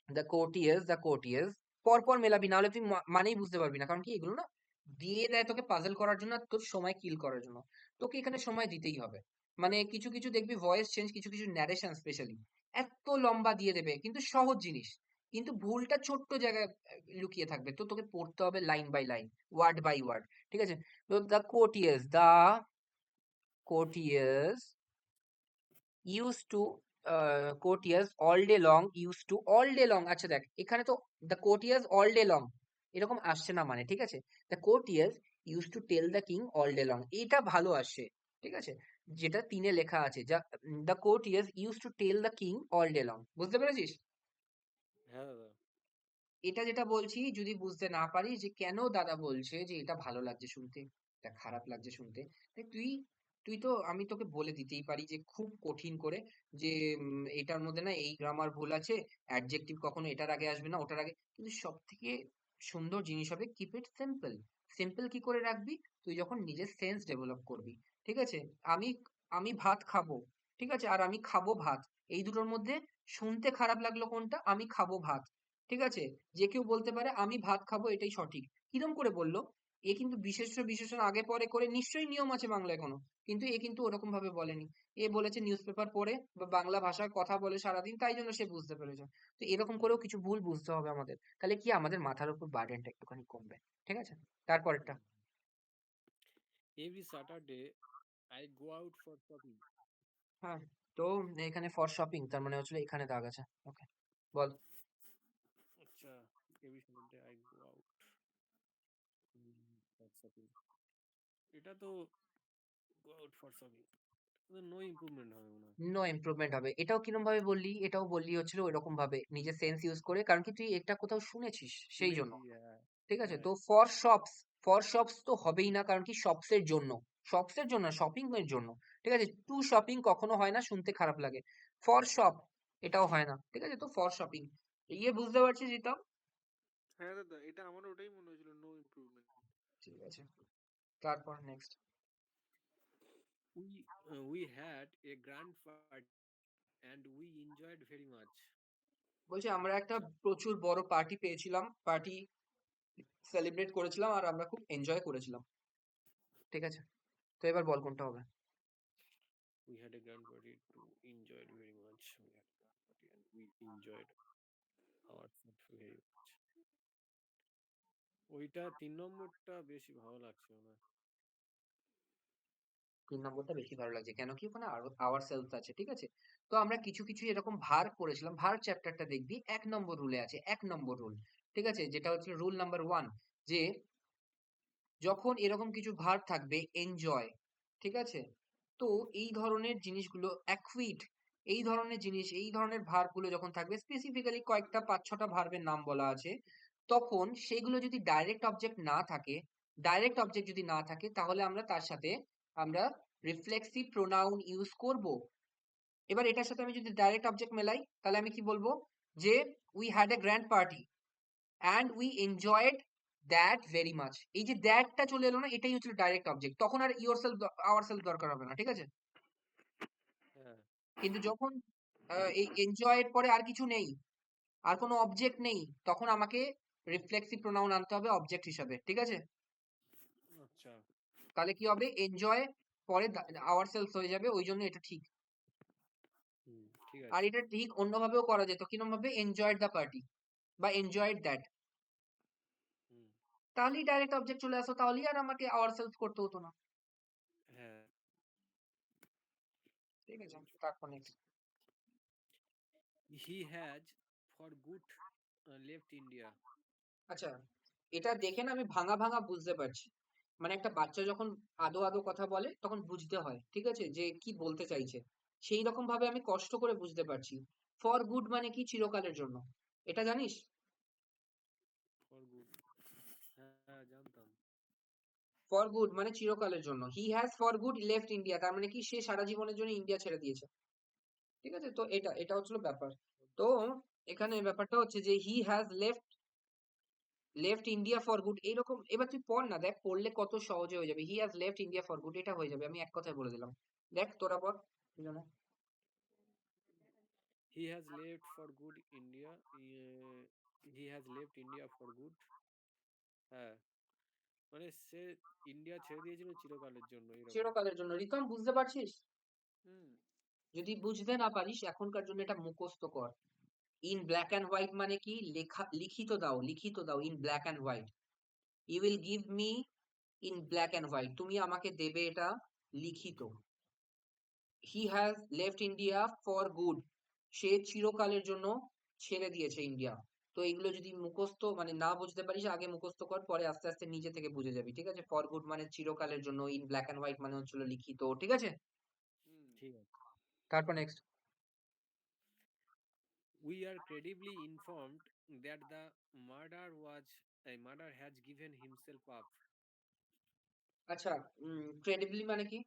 A: দ্য কোর্টিয়ার্স পর পর মেলাবি, না হলে তুই মানেই বুঝতে পারবি না। কারণ কি এগুলো না দিয়ে দেয় তোকে পাজল করার জন্য আর তোর সময় কিল করার জন্য, তোকে এখানে সময় দিতেই হবে। মানে কিছু কিছু দেখবি ভয়েস চেঞ্জ, কিছু কিছু ন্যারেশন স্পেশালি এত লম্বা দিয়ে দেবে কিন্তু সহজ জিনিস, কিন্তু ভুলটা ছোট্ট জায়গায় লুকিয়ে থাকবে, তো তোকে পড়তে হবে line by line, word by word, ঠিক আছে? তো the courtiers use to courtiers all day long, use to all day long. আচ্ছা দেখ, এখানে তো the courtiers all day long এরকম আসছে না, মানে ঠিক আছে, the courtiers use to tell the king all day long, এটা ভালো আসে, ঠিক আছে, যেটা তিনে লেখা আছে, যা the courtiers use to tell the king all day long, বুঝতে পেরেছিস?
B: হ্যাঁ দাদা।
A: এটা যেটা বলছি, যদি বুঝতে না পারিস যে কেন দাদা বলছে যে এটা ভালো লাগছে শুনতে, এটা খারাপ লাগছে শুনতে, তাই তুই তুই তো, আমি তোকে বলে দিতেই পারি যে খুব কঠিন করে, যে এটার মধ্যে না এই গ্রামার ভুল আছে, অ্যাডজেক্টিভ কখনো এটার আগে আসবে না ওটার আগে, কিন্তু সব থেকে সুন্দর জিনিস হবে কিপ ইট সিম্পল। সিম্পল কি করে রাখবি? তুই যখন নিজের সেন্স ডেভেলপ করবি, ঠিক আছে, আমি আমি ভাত খাবো, ঠিক আছে, আর আমি খাবো ভাত, এই দুটোর মধ্যে শুনতে খারাপ লাগলো কোনটা? আমি খাবো ভাত, ঠিক আছে, যে কেউ বলতে পারে আমি ভাত খাবো এটাই সঠিক, কিরম করে বললো? এ কিন্তু বিশেষ্য বিশেষণ আগে পরে করে, নিশ্চয়ই নিয়ম আছে বাংলায় কোনো, কিন্তু এ কিন্তু ওরকম ভাবে বলেনি। এ বলেছে নিউজ পেপার পড়ে বা বাংলা ভাষায় কথা বলে সারাদিন, তাই জন্য সে বুঝতে পেরেছে। তো এরকম
B: হুম
A: করেও কিছু ভুল বুঝতে হবে আমাদের, তাহলে কি আমাদের মাথার উপর বার্ডেনটা একটুখানি কমবে, ঠিক আছে? তারপরেরটা।
B: হুম। Every Saturday I go out for shopping.
A: হ্যাঁ, তো এখানে ফর শপিং তার মানে হচ্ছে এখানে দাগ আছে, ওকে, বল।
B: আচ্ছা, every Saturday I go out for shopping, এটা তো go out for shopping, no improvement হবে মনে হয়।
A: নো ইমপ্রুভমেন্ট হবে, এটাও কিরম ভাবে বললি? এটাও বললি হচ্ছিল ওইরকম ভাবে নিজের সেন্স ইউজ করে, কারণ কি তুই এটা কোথাও শুনেছিস সেই জন্য,
B: শুনেছি, হ্যাঁ।
A: ঠিক আছে,
B: হ্যাঁ।
A: তো ফর শপস, ফর শপস তো হবেই না, কারণ কি শপস এর জন্য, শপস এর জন্য, শপিং এর জন্য, ঠিক আছে, টু শপিং কখনো হয় না, শুনতে খারাপ লাগে, ফর শপ এটাও হয় না, ঠিক আছে, তো ফর শপিং, ইয়ে বুঝতে পারছিস এটা?
C: হ্যাঁ দাদা, এটা আমার ওটাই মনে হয়েছিল, নো ইমপ্রুভমেন্ট।
A: ঠিক আছে, তারপর next.
B: We had a grand party and we enjoyed very much.
A: বলছি আমরা একটা প্রচুর বড় পার্টি পেয়েছিলাম, পার্টি সেলিব্রেট করেছিলাম আর আমরা খুব এনজয় করেছিলাম, ঠিক আছে, তো এবার বল কোনটা হবে?
B: We had a grand party to enjoyed very much. We had a grand party and we enjoyed our food very much. ওইটা 3 নম্বরটা বেশি ভালো লাগছে মনে হয়।
A: 3 নম্বরটা বেশি ভালো লাগছে, কেন কি ওখানে আওয়ার সেলস আছে, ঠিক আছে, তো আমরা কিছু কিছু এরকম ভার করেছিলাম, ভার চ্যাপ্টারটা দেখবি 1 নম্বর রুলে আছে, 1 নম্বর রুল, ঠিক আছে, যেটা হচ্ছে রুল নাম্বার 1, যে যখন এরকম কিছু ভার থাকবে এনজয়, ঠিক আছে, তো এই ধরনের জিনিসগুলো অ্যাকুইট, এই ধরনের জিনিস, এই ধরনের ভার্বগুলো যখন থাকবে, স্পেসিফিক্যালি কয়েকটা 5-6টা ভার্বের নাম বলা আছে, তখন সেগুলো যদি ডাইরেক্ট অবজেক্ট না থাকে, ডাইরেক্ট অবজেক্ট যদি না থাকে, তাহলে আমরা তার সাথে আমরা রিফ্লেক্সিভ প্রোনাউন ইউজ করব। এবার এটার সাথে আমি যদি ডাইরেক্ট অবজেক্ট মেলাই, তাহলে আমি কি বলবো? যে we had a grand party and we enjoyed that very much, এই যে দ্যাটটা চলে এলো না, এটাই হচ্ছে ডাইরেক্ট অবজেক্ট, তখন আর ইয়োর সেলফ আওয়ার সেলফ দরকার হবে না, ঠিক আছে,
B: হ্যাঁ।
A: কিন্তু যখন এই এনজয়ের পরে আর কিছু নেই, আর কোনো অবজেক্ট নেই, তখন আমাকে রিফ্লেক্সিভ প্রোনাউন আনতে হবে অবজেক্ট হিসাবে, ঠিক আছে,
B: আচ্ছা।
A: তাহলে কি হবে? এনজয় পরে আওয়ার সেলফ হয়ে যাবে, ওই জন্য এটা ঠিক।
B: ঠিক
A: আর
B: আছে।
A: এটা ঠিক অন্যভাবেও করা যেত, কিরম ভাবে? এনজয়েড দ্য পার্টি বা এনজয়েড দ্যাট,
B: হুম।
A: তাহলেই ডাইরেক্ট অবজেক্ট চলে আসো, তাহলেই আর আমাকে আওয়ার সেলফ করতে হতো না,
B: হ্যাঁ।
A: ঠিক আছে, তারপর next.
B: He has for good left India.
A: আচ্ছা, এটা দেখে না আমি ভাঙা ভাঙা বুঝতে পারছি, মানে একটা বাচ্চা যখন আদো আদো কথা বলে তখন বুঝতে হয়, ঠিক আছে, যে কি বলতে চাইছে, সেই রকম ভাবে আমি কষ্ট করে বুঝতে পারছি। ফর গুড মানে কি? চিরকালের জন্য, এটা জানিস?
B: ফর গুড, হ্যাঁ জানতাম।
A: ফর গুড মানে চিরকালের জন্য, he has for good left India, তার মানে কি সে সারা জীবনের জন্য ইন্ডিয়া ছেড়ে দিয়েছে, ঠিক আছে, তো এটা এটা হচ্ছিল ব্যাপার। তো এখানে ব্যাপারটা হচ্ছে যে হি has left left India for good, এইরকম, এবার তুই পড় না, দেখ পড়লে কত সহজে হয়ে যাবে, হি has left India for good, এটা হয়ে যাবে, আমি এক কথায় বলে দিলাম, দেখ তোরা পড় দুজনে।
B: হি has left for good India. He has left India for good. হ্যাঁ, মানে সে ইন্ডিয়া ছেড়ে দিয়েছিল চিরকালের জন্য এরকম।
A: চিরকালের জন্য, রিতম বুঝতে পারছিস?
B: হুম।
A: যদি বুঝতে না পারিস এখনকার জন্য এটা মুখস্থ কর। ইন ব্ল্যাক অ্যান্ড হোয়াইট মানে কি? লেখা, লিখিত দাও, লিখিত দাও, in black and white, you will give me in black and white, তুমি আমাকে দেবে এটা লিখিত, he has left India for good, সে চিরকালের জন্য ছেড়ে দিয়েছে ইন্ডিয়া। তো এগুলো যদি মুখস্থ মানে না বুঝতে পারিস আগে মুখস্থ কর, পরে আস্তে আস্তে নিজে থেকে বুঝে যাবি, ঠিক আছে? ফর গুড মানে চিরকালের জন্য, ইন ব্ল্যাক এন্ড হোয়াইট মানে হচ্ছিল লিখিত, ঠিক আছে?
C: হুম।
B: ঠিক আছে।
A: তারপর next.
B: We are credibly informed that the murder has given himself up.
A: আচ্ছা, ক্রেডিবলি মানে কি?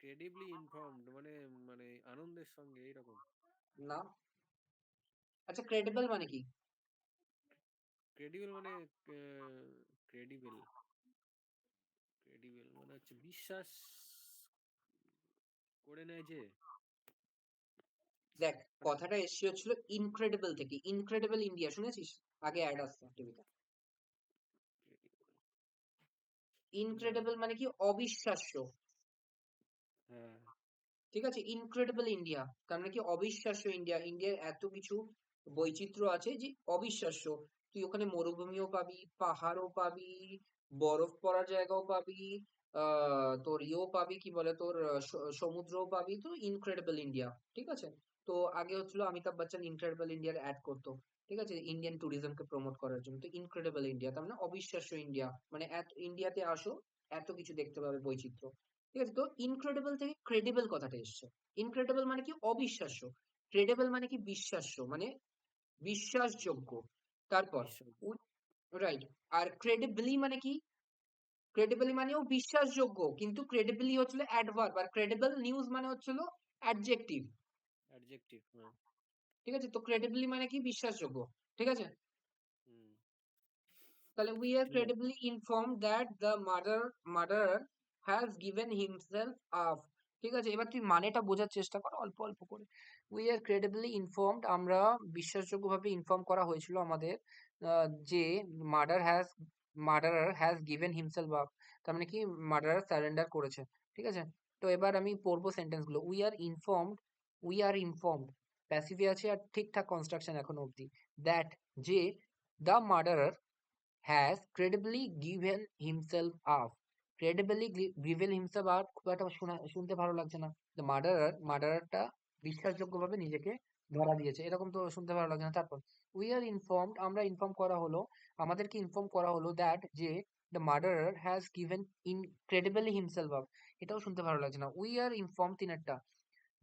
B: Credibly informed মানে মানে আনন্দের সঙ্গে এইরকম।
A: না। আচ্ছা, ক্রেডিবল মানে কি?
B: ক্রেডিবল মানে ক্রেডিবল ক্রেডিবল মানে হচ্ছে বিশ্বাস করে নেয় যে,
A: দেখ,
B: মানে
A: কথাটা এসছে হচ্ছিল ইনক্রেডিবল থেকে। ইনক্রেডিবল ইন্ডিয়া শুনেছিস? আগে অ্যাড আসতো টিভিতে।
B: credible, না।
A: ইনক্রেডিবল মানে কি? অবিশ্বাস্য।
B: হ্যাঁ,
A: ঠিক আছে? ইনক্রেডিবল ইন্ডিয়া তার মানে কি? অবিশ্বাস্য ইন্ডিয়া। ইন্ডিয়ার এত কিছু বৈচিত্র্য আছে যে অবিশ্বাস্য। তুই ওখানে মরুভূমিও পাবি, পাহাড়ও পাবি, বরফ পড়ার জায়গাও পাবি, তোর ইয়েও পাবি, কি বলে তোর সমুদ্রও পাবি। তো ইনক্রেডিবল ইন্ডিয়া, ঠিক আছে? তো আগে হচ্ছিল অমিতাভ বচ্চন ইনক্রেডিবল ইন্ডিয়ার অ্যাড করতো, ঠিক আছে, ইন্ডিয়ান ট্যুরিজমকে প্রমোট করার জন্য। তো ইনক্রেডিবল ইন্ডিয়া তার মানে অবিশ্বাস্য ইন্ডিয়া, মানে এত ইন্ডিয়াতে আসো, এত কিছু দেখতে পাবে, বৈচিত্র্য। ঠিক আছে? তো ইনক্রেডিবল থেকে ক্রেডিবল কথাটা এসছে। ইনক্রেডিবল মানে কি? অবিশ্বাস্য। ক্রেডিবল মানে কি? বিশ্বাস্য, মানে বিশ্বাসযোগ্য। তারপর
B: বিশ্বাস।
A: রাইট। আর ক্রেডিবলি মানে কি? ক্রেডিবলি মানেও বিশ্বাসযোগ্য, কিন্তু ক্রেডিবলি হচ্ছিল অ্যাডভার্ব, আর ক্রেডিবল নিউজ মানে হচ্ছিল অ্যাডজেক্টিভ।
B: অ্যাডজেক্টিভ। হ্যাঁ।
A: ঠিক আছে? তো ক্রেডিবলি মানে কি? বিশ্বাসযোগ্য, ঠিক আছে?
B: হুম।
A: তাহলে উই আর
B: ঠিক আছে।
A: Credibly informed that the murderer has given himself up. ঠিক আছে, এবার তুই মানেটা বোঝার চেষ্টা কর অল্প অল্প করে। উই আর ক্রেডিবলি ইনফর্মড, আমরা বিশ্বাসযোগ্যভাবে ইনফর্ম করা হয়েছিল আমাদের, যে murderer has given himself up, তার মানে কি? মার্ডারার সারেন্ডার করেছে। ঠিক আছে? তো এবার আমি পড়বো সেন্টেন্স গুলো। উই আর ইনফর্মড প্যাসিভে আছে আর ঠিকঠাক কনস্ট্রাকশন এখনো অবধি। দ্যাট, যে, the murderer has credibly given himself up. Credibly given himself up খুব একটা শুনতে ভালো লাগছে না। The মার্ডারারটা বিশ্বাসযোগ্যভাবে নিজেকে ধরা দিয়েছে, এরকম তো শুনতে ভালো লাগছে না। তারপর we are informed, আমরা ইনফর্ম করা হলো, আমাদেরকে ইনফর্ম করা হলো that, যে, the murderer has given incredibly himself up, এটাও শুনতে ভালো লাগছে না। we are informed তিনেরটা,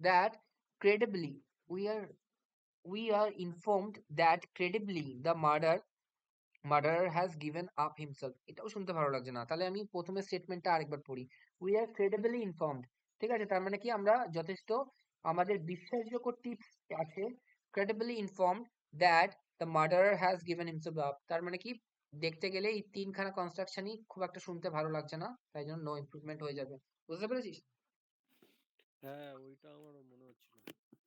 A: that credibly, we are we are informed that credibly the murderer has given up himself, এটাও শুনতে ভালো লাগছে না। তাহলে আমি প্রথমে স্টেটমেন্টটা আরেকবার পড়ি। উই আর credibly informed, ঠিক আছে, তার মানে কি? আমরা যথেষ্ট, আমাদের বিশ্বাসযোগ্য টিপস আছে। credibly informed that the murderer has given himself up, তার মানে কি? দেখতে গেলে এই তিনখানা কনস্ট্রাকশনই খুব একটা শুনতে ভালো লাগছে না, তাই জন্য নো ইমপ্রুভমেন্ট হয়ে যাবে। বুঝতে পেরেছিস?
B: হ্যাঁ, ওইটা আমারও মনে হচ্ছিল।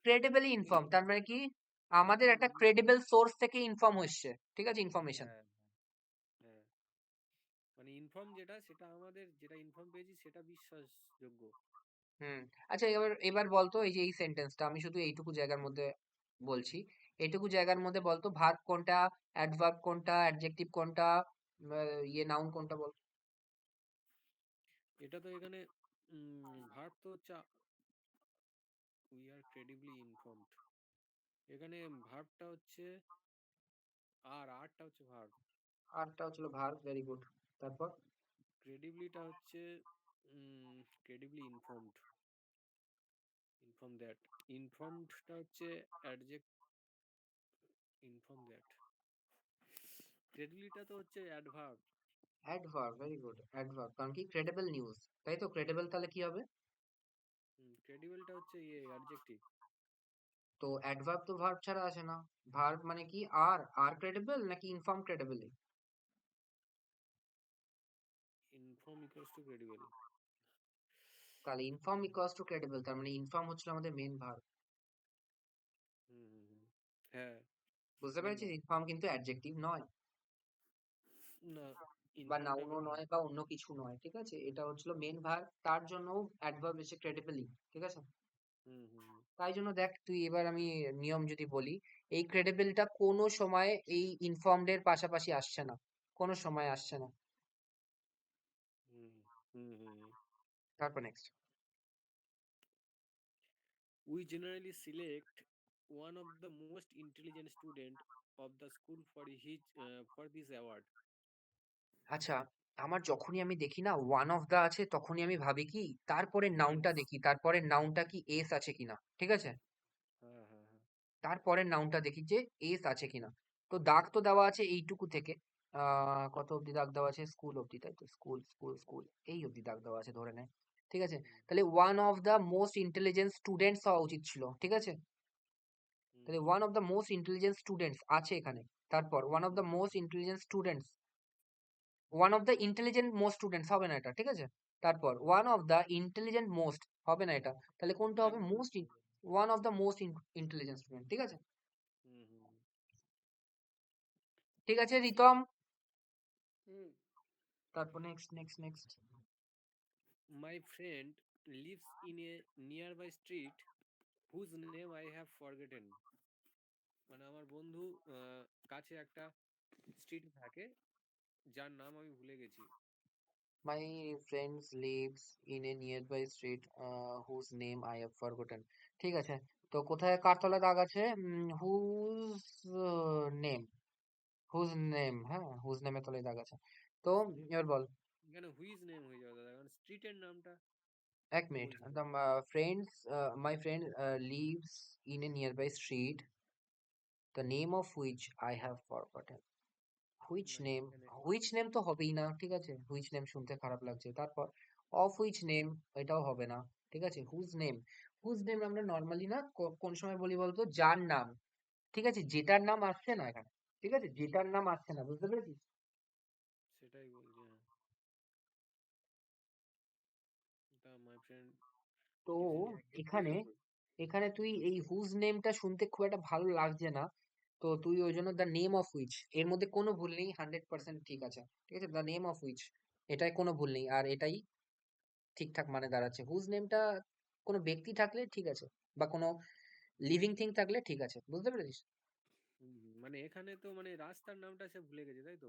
A: credibly
B: এই
A: informed তার মানে কি? আমাদের
B: ইনফর্ম।
A: একটা ক্রেডিবল সোর্স থেকে ইনফর্ম হচ্ছে, ঠিক আছে, ইনফরমেশন।
B: হ্যাঁ, হ্যাঁ। মানে ইনফর্ম যেটা, সেটা আমাদের যেটা ইনফর্ম পেয়েছি সেটা বিশ্বাসযোগ্য।
A: হুম। আচ্ছা, এবার এবার বলতো, এই যে এই সেন্টেন্সটা আমি শুধু এইটুকু জায়গার মধ্যে বলছি, এইটুকু জায়গার মধ্যে বলতো ভার্ব কোনটা, অ্যাডভার্ব কোনটা, অ্যাডজেক্টিভ কোনটা, নাউন কোনটা, বল।
B: এটা তো এখানে ভার্ব তো হচ্ছে উই আর ক্রেডিবলি ইনফর্মড। এখানে ভার্বটা হচ্ছে আরটা হচ্ছে ভার্ব।
A: আরটা হচ্ছিল ভার্ব, ভেরি গুড। তারপর
B: ক্রেডিবলিটা হচ্ছে ক্রেডিবলি ইনফর্মড। Inform that. ইনফর্মডটা হচ্ছে অ্যাডজেক্ট। Inform that. ক্রেডিবিলিটা তো হচ্ছে adverb.
A: Adverb, very good, adverb কারণ কি? ক্রেডিবল নিউজ, তাই তো? ক্রেডিবল তাহলে কি হবে?
B: ক্রেডিবলটা হচ্ছে ইয়ে অ্যাডজেক্টিভ।
A: তো অ্যাডভার্ব তো ভার্ব ছাড়া আসে না। ভার্ব মানে কি? আর আর ক্রেডিবল নাকি inform credibly?
B: Inform equals to credible.
A: তাহলে ইনফর্ম ইকুয়ালস টু ক্রেডিবল, তার মানে ইনফর্ম হচ্ছিল আমাদের মেন ভার্ব।
B: হুম, হুম, হুম। হ্যাঁ,
A: বুঝতে
B: মেন
A: পেরেছিস?
B: ভার্ব।
A: ইনফর্ম কিন্তু অ্যাডজেক্টিভ নয়,
B: না,
A: বা
B: ইনফর্মটা
A: নাউনও
B: মেন
A: নয়,
B: ভার্ব।
A: বা অন্য কিছু নয়, ঠিক আছে? এটা হচ্ছিল মেন ভার্ব, তার জন্য অ্যাডভার্ব এসে ক্রেডিবলি, ঠিক আছে?
B: হুম, হুম, হুম।
A: তাই জন্য দেখ তুই, এবার আমি নিয়ম যদি বলি, এই ক্রেডিবলটা কোনো সময় এই ইনফর্মড এর পাশাপাশি আসছে না, কোনো সময় আসছে না।
B: হুম, হুম, হুম, হুম।
A: তারপর next.
B: We generally select one of the most intelligent student of the school for this award.
A: আচ্ছা, আমার যখনই আমি দেখি না ওয়ান অফ দা আছে তখনই আমি ভাবি কি তারপরে নাউনটা
B: Yes.
A: দেখি, তারপরে নাউনটা কি এস আছে কিনা, ঠিক আছে?
B: হ্যাঁ হ্যাঁ হ্যাঁ।
A: তারপরের নাউনটা দেখি যে এস আছে কিনা। তো দাগ তো দেওয়া আছে এইটুকু থেকে, কত অব্দি দাগ দেওয়া আছে? স্কুল অব্দি, তাই তো? স্কুল স্কুল স্কুল এই অব্দি দাগ দেওয়া আছে ধরে নেয়, ঠিক আছে?
B: হুম,
A: তাহলে one of the most intelligent students হওয়া উচিত ছিল, ঠিক আছে?
B: হুম,
A: তাহলে one of the most intelligent students আছে এখানে। তারপর one of the
B: hmm,
A: most intelligent students, one of the intelligent most students হবে না এটা, ঠিক আছে? তারপর one of the intelligent most হবে না এটা, তাহলে কোনটা
B: এক
A: হবে? মোস্ট,
B: নম্বর হবে।
A: One of the most intelligent student, ঠিক আছে?
B: হুম হুম হুম।
A: ঠিক আছে রিতম।
C: হুম।
A: তারপর next next next.
B: My friend lives in a nearby street whose name I have forgotten. মানে আমার বন্ধু কাছে একটা স্ট্রিট থাকে যার নাম আমি ভুলে গেছি।
A: My friends lives in a nearby street whose name I have forgotten. ঠিক আছে, তো কোথায় কার তলায় দাগ আছে? হুজ নেম, হুজ নেম, হ্যাঁ হুজ নেমের তলায় দাগ আছে। তো এবার বল।
B: এখানে হুইজ নেম হয়ে যাবে দাদা, কারণ স্ট্রিটের নামটা
A: এক মিনিট।
B: বলছি তো।
A: The friends, my friend lives in a nearby street, the name of which I have forgotten. Which
B: না
A: নেম,
B: এখানে
A: হুইচ নেম তো হবেই না, ঠিক আছে? হুইচ নেম শুনতে খারাপ লাগছে। তারপর অফ হুইচ নেম, এটাও হবে না, ঠিক আছে? হুজ নেম, হুজ নেম আমরা নর্মালি না কোন সময় বলি বলতো? যার নাম, ঠিক আছে? যেটার নাম আসছে না এখানে, ঠিক আছে? যেটার নাম আসছে না, বুঝতে পেরেছিস?
B: সেটাই বলছি, হ্যাঁ। তা মাই ফ্রেন্ড
A: তো
B: লিভস ইন
C: এটাই
A: এখানে,
C: হবে।
A: এখানে তুই এই হুজ নেমটা শুনতে খুব একটা ভালো লাগছে না, তো তুই ওই জন্য দ্য নেম অফ হুইচ, এর মধ্যে কোনো ভুল নেই, 100% ঠিক আছে, ঠিক আছে? দ্য নেম অফ হুইচ, এটাই কোনো ভুল নেই, আর এটাই ঠিকঠাক মানে দাঁড়াচ্ছে। হুজ নেমটা কোনো ব্যক্তি থাকলে ঠিক আছে, বা কোনো লিভিং থিং থাকলে ঠিক আছে, বুঝতে পেরেছিস?
B: মানে এখানে তো মানে রাস্তার নামটা সে ভুলে গেছে, তাই তো?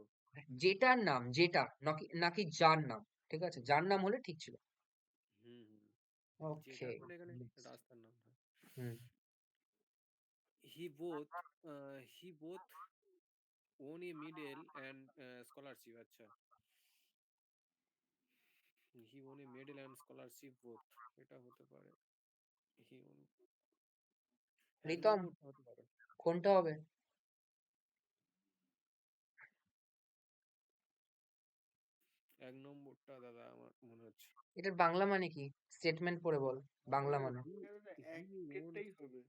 A: যেটার নাম, যেটা নাকি নাকি যার নাম, ঠিক আছে? যার নাম হলে ঠিক ছিল।
B: হুম হুম।
A: ওকে।
B: যেটার মানে এখানে রাস্তার নাম, হ্যাঁ।
A: হুম।
B: He both own a medal and scholarship. আচ্ছা, he won a medal and scholarship both, এটা হতে পারে। he won, এক
A: রিতম,
B: নম্বরটা হতে পারে।
A: কোনটা হবে?
B: এক নম্বরটা দাদা আমার মনে হচ্ছে।
A: এটার বাংলা মানে কি? স্টেটমেন্ট পড়ে বল, বাংলা
B: হ্যাঁ,
A: মানে।
C: হ্যাঁ দাদা,
B: he won,
C: একেরটাই হবে।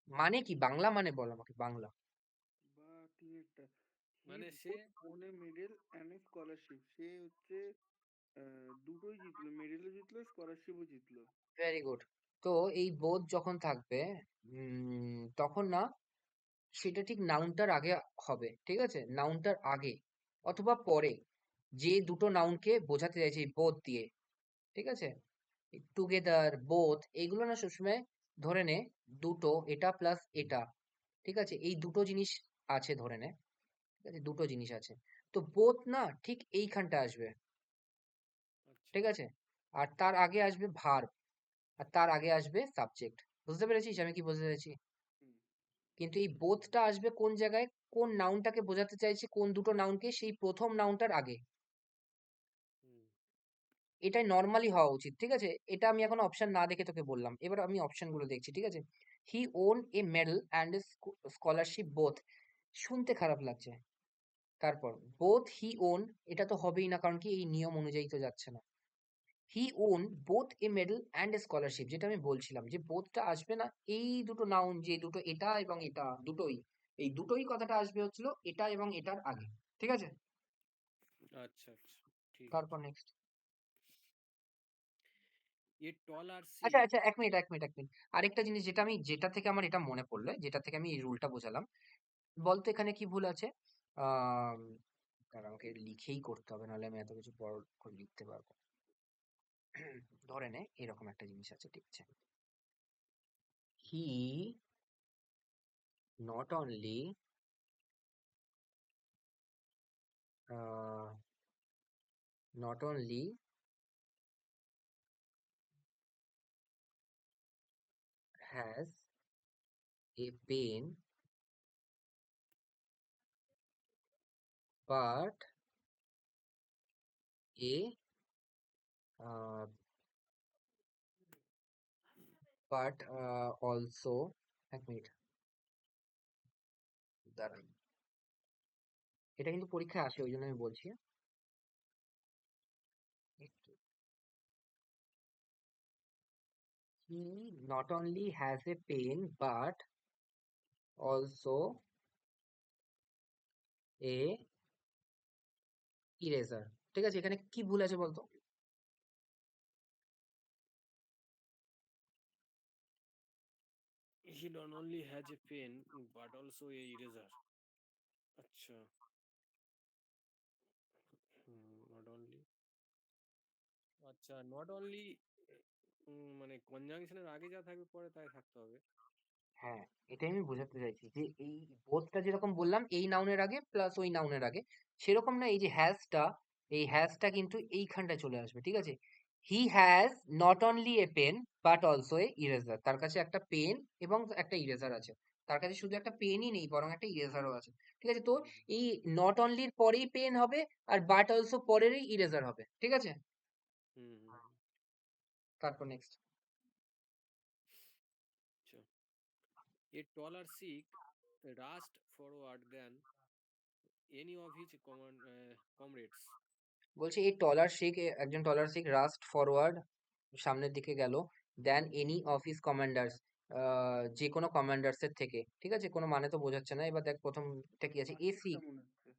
A: মানে কি বাংলা মানে? বল আমাকে বাংলা।
C: বা তিনেরটা। হি
B: মানে সে
C: both won a medal and a scholarship. সে হচ্ছে দুটোই জিতলো, মেডেলও জিতলো, স্কলারশিপও জিতলো।
A: Very good. তো এই বোধ যখন থাকবে তখন না সেটা ঠিক নাউনটার আগে হবে, ঠিক আছে? নাউনটার আগে অথবা পরে, যে দুটো নাউনকে বোঝাতে চাইছে এই বোথ দিয়ে, ঠিক আছে? টুগেদার, বোথ, এইগুলো না সবসময় ধরে নে দুটো, এটা প্লাস এটা, ঠিক আছে? এই দুটো জিনিস আছে ধরে নে, ঠিক আছে? দুটো জিনিস আছে। তো বোথ না ঠিক এইখানটা আসবে,
B: আচ্ছা।
A: ঠিক আছে? আর তার আগে আসবে ভার্ব, আর তার আগে আসবে সাবজেক্ট। বুঝতে পেরেছিস আমি কি বলতে চাইছি?
C: হুম।
A: কিন্তু এই বোথটা আসবে কোন জায়গায়? কোন নাউনটাকে বোঝাতে চাইছে, কোন দুটো নাউনকে? সেই প্রথম নাউনটার আগে।
B: হুম
A: এটাই নর্মালি হওয়া উচিত, ঠিক আছে? এটা আমি এখন অপশন না দেখে তোকে বললাম, এবার আমি অপশন গুলো দেখছি, ঠিক আছে? He won a medal and a scholarship both, শুনতে খারাপ লাগছে। তারপর বোথ হি ওন, এটা তো হবেই না, কারণ কি এই নিয়ম অনুযায়ী তো যাচ্ছে না। He won both a medal and a scholarship, যেটা আমি বলছিলাম যে বোথটা আসবে না, এই দুটো নাউন যে দুটো, এটা এবং এটা দুটোই, এই দুটোই কথাটা আসবে হচ্ছিল এটা এবং এটার আগে, ঠিক আছে?
B: আচ্ছা আচ্ছা, ঠিক আছে।
A: তারপর নেক্সট।
B: এ টল আর
A: আচ্ছা
B: শিপ।
A: আচ্ছা, এক মিনিট এক মিনিট এক মিনিট, আরেকটা জিনিস যেটা আমি, যেটা থেকে আমার এটা মনে পড়লো, যেটা থেকে আমি এই রুলটা বোঝালাম, বলতো এখানে কি ভুল আছে? আহ দাঁড়া, আমাকে লিখেই করতে হবে, নাহলে আমি এত কিছু বড় করে লিখতে পারবো। ধরে নে এরকম একটা জিনিস আছে, ঠিক আছে? He not only not only has a pen but a uh, also এক মিনিট দাঁড়ান, এটা কিন্তু পরীক্ষায় আসে ওই জন্য আমি বলছি। He not only has a pen but also a eraser। ঠিক আছে, এখানে কি ভুল আছে বলতো?
B: He not only has a pen but also a eraser. আচ্ছা, not only, আচ্ছা, not only মানে কনজাংশনের আগে যা থাকবে পরে তাই থাকতে হবে।
A: হ্যাঁ, এটাই আমি বোঝাতে চাইছি যে এই বোথটা যেরকম বললাম এই নাউনের আগে প্লাস ওই নাউনের আগে, সেরকম না এই যে হ্যাজটা, এই হ্যাজটা কিন্তু এইখানটায় চলে আসবে। ঠিক আছে, he has not only a pen but also an eraser. তার কাছে একটা পেন এবং একটা ইরেজার আছে। তার কাছে শুধু একটা পেনই নেই, বরং একটা ইরেজারও আছে। ঠিক আছে, তো
B: হুম, হুম,
A: এই নট অনলির পরেই পেন হবে আর বাট অলসো পরেরই ইরেজার হবে। ঠিক আছে,
B: হুম, হুম,
A: তারপর নেক্সট।
B: আচ্ছা, a taller Sikh rushed forward than any of his comrades.
A: বলছে এই টলার শিখ, একজন টলার শিখ রাস্ট ফরওয়ার্ড, সামনের দিকে গেল, দেন এনি অফ হিজ কমান্ডার্স, যে কোনো কমান্ডার্স এর থেকে। ঠিক আছে, কোনো মানে তো বোঝাচ্ছে না। এবার দেখ প্রথমটা কি আছে, এ
C: পাশেরটা
A: শিখ,
C: মনে হচ্ছে।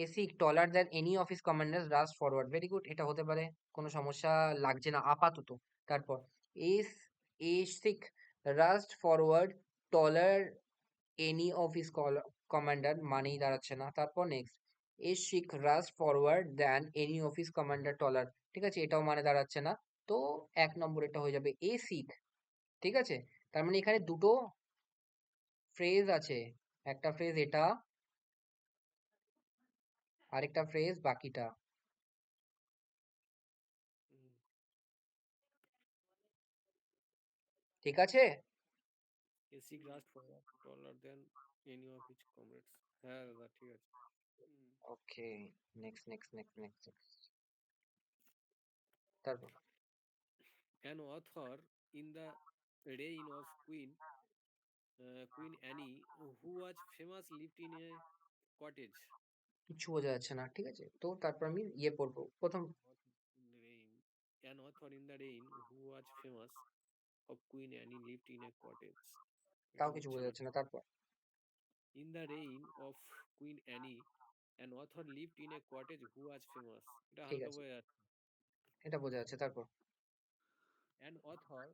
A: A Sikh taller than any of his commanders rushed forward, very good, এটা হতে পারে, কোনো সমস্যা লাগছে না আপাতত। তারপর as a Sikh rushed forward taller any of his commander মানেই দাঁড়াচ্ছে না। তারপর next, a Sikh rushed forward than any of his commander taller. ঠিক আছে, এটাও মানে দাঁড়াচ্ছে না। তো এক নম্বর এটা হয়ে যাবে এ শিখ। ঠিক আছে, তার মানে এখানে দুটো ফ্রেজ আছে, একটা ফ্রেজ এটা, আরেকটা ফ্রেজ বাকিটা।
B: হুম,
A: ঠিক আছে,
B: a Sikh rushed forward taller than any of his comrades. হ্যাঁ দাদা ঠিক আছে।
C: হুম।
A: Okay, next next next next. তারপর
B: An author in the reign of Queen Annie, who was famous, lived in a cottage.
A: কিছু বোঝা যাচ্ছে না। ঠিক আছে, তো তারপর আমি ইয়ে পড়বো প্রথম।
B: In the reign, an author in the reign who was famous of Queen Annie lived in a cottage. এটা
A: তাও কিছু
B: হচ্ছে
A: বোঝা
B: না।
A: যাচ্ছে না। তারপর
B: In the reign of Queen Annie, an author lived in a cottage who was famous. এটা
A: ঠিক
B: হালকা
A: আছে,
B: বোঝা যাচ্ছে।
A: এটা বোঝা যাচ্ছে। তারপর
B: An author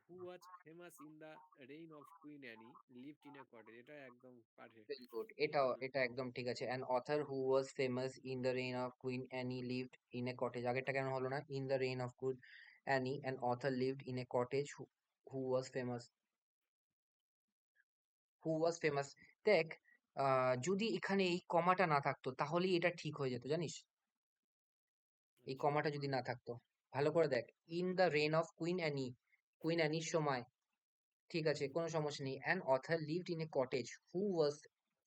B: who was famous in the reign of Queen Annie lived in a cottage. এটা একদম পারফেক্ট।
A: ভেরি গুড, এটা একদম ঠিক আছে। An author who was famous in the reign of Queen Anne lived in a cottage, আগেরটা কেন হলো না? In the reign of Queen Anne an author lived in a cottage who was famous, who was famous. দেখ, যদি এখানে এই কমাটা না থাকতো তাহলেই এটা ঠিক হয়ে যেত, জানিস? এই
B: আচ্ছা,
A: কমাটা যদি না থাকতো, ভালো করে দেখ, in the reign of Queen Anne, Queen অ্যানির সময়, ঠিক আছে, কোনো সমস্যা নেই। An author lived in a cottage who was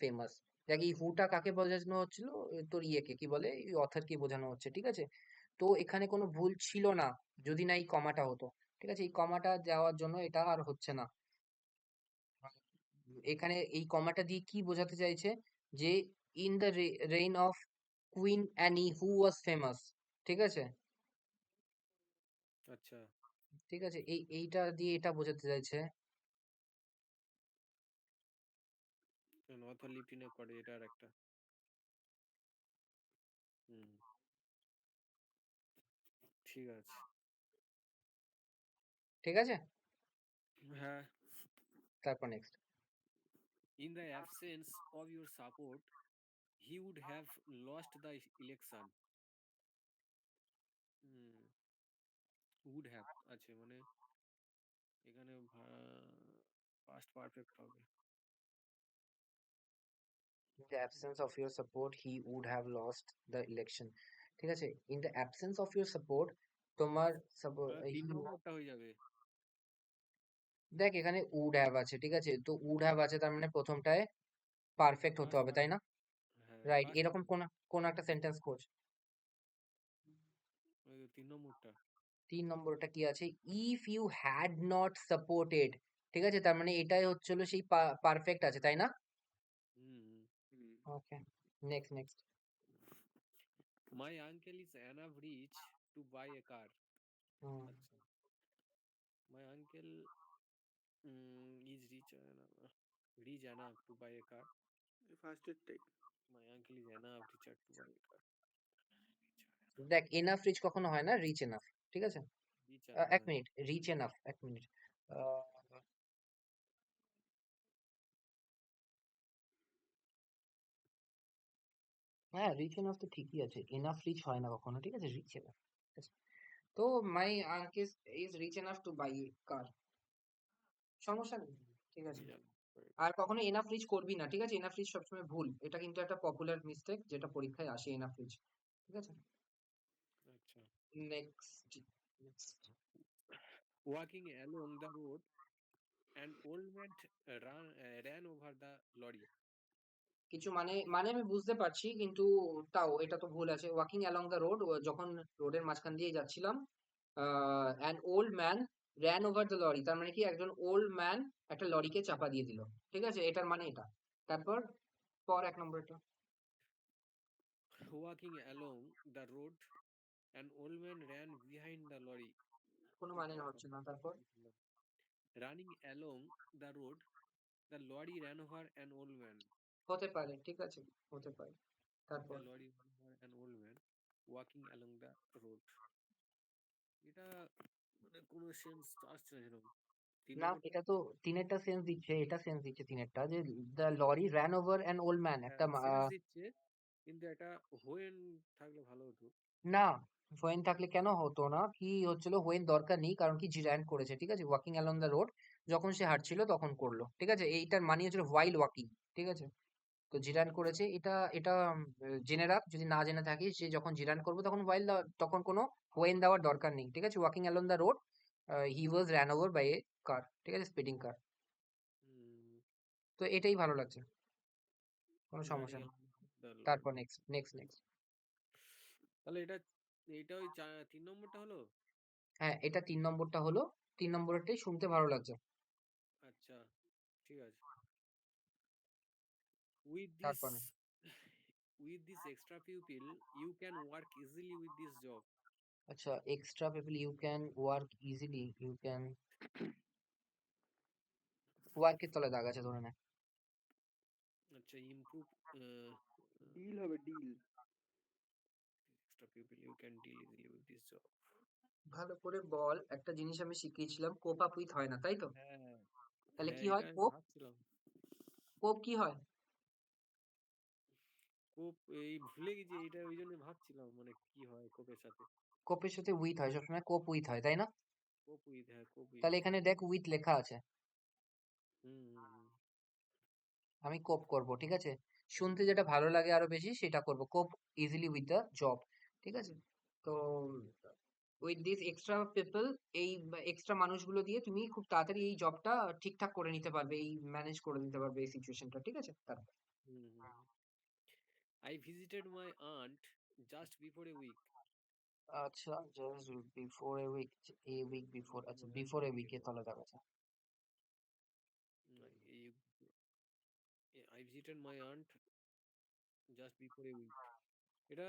A: famous. দেখ এই হুটা কাকে বোঝানো হচ্ছিল, তোর ইয়েকে কি বলে, অথরকে বোঝানো হচ্ছে। ঠিক আছে, তো এখানে কোনো ভুল ছিল না যদি না এই কমাটা হতো। ঠিক আছে, এই কমাটা দেওয়ার জন্য এটা আর হচ্ছে না। এখানে এই কমাটা দিয়ে কি বোঝাতে চাইছে, যে in the reign of Queen Anne who was famous. ঠিক আছে,
B: আচ্ছা,
A: ঠিক আছে, এইটা দিয়ে এটা বোঝাতে চাইছে।
B: an author lived in a cottage. এটা আর একটা। হুম, ঠিক আছে।
A: ঠিক আছে,
B: হ্যাঁ।
A: তারপর next.
B: In the absence of your support, he would have lost the election. Hmm, would have আছে মানে এখানে past perfect হবে।
A: In the absence of your support he would have lost the election। ঠিক আছে, in the absence of your support, তোমার
B: তিন
A: he,
B: নম্বরটা হয়ে যাবে।
A: দেখ এখানে উড হ্যাভ আছে, ঠিক আছে? তো উড হ্যাভ আছে, তার মানে প্রথমটায় পারফেক্ট হতে
B: পাস্ট
A: হবে, তাই না?
B: পারফেক্ট। হ্যাঁ,
A: রাইট,
B: পাস্ট
A: এরকম
B: পারফেক্ট।
A: কোন একটা সেন্টেন্স খোঁজ।
B: ওই 3 নম্বরটা।
A: 3 নম্বরটা কি আছে? If you had not supported, ঠিক আছে? তার মানে এটাই হচ্ছিল সেই পারফেক্ট আছে, তাই না?
B: হুম।
C: হুম।
A: Okay, next next.
B: My uncle is enough rich to buy a car. আচ্ছা। My uncle is rich enough to buy a car.
C: ফার্স্টের টাই।
B: My uncle is enough richer to buy a car.
A: দেখ enough rich কখনো হয় না, rich enough, ঠিক আছে?
B: Rich enough,
A: এক
B: হ্যাঁ।
A: মিনিট, রিচ এনাফ, এক মিনিট। হ্যাঁ, রিচ এনাফ তো ঠিকই আছে, এনাফ রিচ হয় না কখনো, ঠিক আছে? Rich enough. তো my uncle is rich enough to buy car, সমস্যা নেই, ঠিক আছে?
B: Rich enough to buy a
A: আর
B: car.
A: কখনো এনাফ রিচ করবি না, ঠিক আছে? এনাফ রিচ সবসময় ভুল, এটা কিন্তু একটা পপুলার মিস্টেক যেটা পরীক্ষায় আসে, এনাফ রিচ, ঠিক আছে?
B: আচ্ছা।
A: Next next.
B: Walking along the road, an old man ran over the lorry.
A: কিছু মানে আমি বুঝতে পারছি, কিন্তু তাও এটা তো ভুল আছে। ওয়াকিং অ্যালং দ্য রোড, যখন রোডের মাঝখান দিয়ে যাচ্ছিলাম, an old man ran over the lorry, তার মানে কি একজন ওল্ড ম্যান একটা লরিকে চাপা দিয়ে দিল, ঠিক আছে? এটার মানে এটা। তারপর পর 1 নম্বরটা।
B: Walking along the road, an old man ran behind the lorry.
A: কোনো মানে
B: এটা
A: হচ্ছে না, তারপর
B: running along the road, the lorry ran over an old man.
A: হতে পারে, ঠিক আছে, হতে পারে।
B: The
A: তারপর
B: lorry ran over an old man walking along the road. এটা মানে কোনো সেন্স আসছে না এরকম। 3
A: না,
B: নম্বরটা?
A: এটা তো তিনেরটা সেন্স দিচ্ছে, এটা সেন্স দিচ্ছে তিনেরটা, যে the lorry ran over an old man, একটা
B: হ্যাঁ, সেন্স দিচ্ছে, কিন্তু এটা হোয়েন থাকলে ভালো হতো।
A: না, হোয়েন থাকলে কেন হতো না? কি হচ্ছিল, হোয়েন দরকার নেই, কারণ কি জিরান করেছে, ঠিক আছে? ওয়াকিং অ্যালং দ্য রোড, যখন সে হাঁটছিল তখন করলো, ঠিক আছে? এইটার মানে হচ্ছিল হোয়াইল ওয়াকিং, ঠিক আছে? তো জিরান
B: আচ্ছা।
A: করেছে, এটা এটা জেনে রাখ, যদি না জেনে থাকিস, যে যখন জিরান করবো তখন তখন কোনো হোয়েন দেওয়ার দরকার নেই, ঠিক আছে? Walking along the road, he was ran over by a car, ঠিক আছে? স্পিডিং কার।
B: উম,
A: তো এটাই ভালো লাগছে, কোনো সমস্যা
B: running
A: নেই।
B: along the road.
A: তারপর নেক্সট নেক্সট নেক্সট।
B: তাহলে এইটা ওই 3 নম্বরটা হলো?
A: হ্যাঁ, এটা 3 নম্বরটা হলো, 3 নম্বরটাই শুনতে ভালো লাগছে।
B: আচ্ছা, ঠিক আছে। With
A: তারপরে
B: this with this extra pupil, you can work easily with this job.
A: আচ্ছা, extra people you can work easily, you can ওয়ার্কের তলায় দাগ আছে, ধরে নে।
B: আচ্ছা, improve
C: ডিল হবে deal.
B: extra pupil, you can deal easily with this job.
A: ভালো করে বল, একটা জিনিস আমি শিখিয়েছিলাম, কোপ আপ উইথ হয় না, তাই তো?
B: হ্যাঁ,
A: তাহলে
B: হ্যাঁ,
A: কি
B: এটা
A: হয়?
B: আমি
A: কোপ,
B: ভাবছিলাম।
A: কোপ কি হয়?
B: কোপ এই ভুলে গেছি, এইটা ওই জন্য ভাবছিলাম মানে কি হয় কোপের সাথে।
A: কোপের সাথে উইথ হয়, সবসময় কোপ উইথ হয়, তাই না?
B: কোপ উইথ, হ্যাঁ, কোপ উইথ।
A: তাহলে এখানে দেখ উইথ লেখা আছে,
B: হুম, হুম, হুম।
A: আমি কোপ করব, ঠিক আছে? শুনতে যেটা ভালো লাগে আরো বেশি সেটা করব, কোপ ইজিলি উইথ দ্য জব, ঠিক আছে? তো উইথ দিস এক্সট্রা পিপল, এই এক্সট্রা মানুষগুলো দিয়ে তুমি খুব তাড়াতাড়ি এই জবটা ঠিকঠাক করে নিতে পারবে, এই ম্যানেজ করে নিতে পারবে এই সিচুয়েশনটা, ঠিক আছে? তারপর
B: হুম, হুম, হুম। I visited my aunt just before a week.
A: আচ্ছা, just before a week, a week before, আচ্ছা
B: মানে
A: বিফোর এ
B: week
A: উইকে
B: ago.
A: তাহলে দেখা আছে।
B: এই- I visited my aunt just before a week. এটা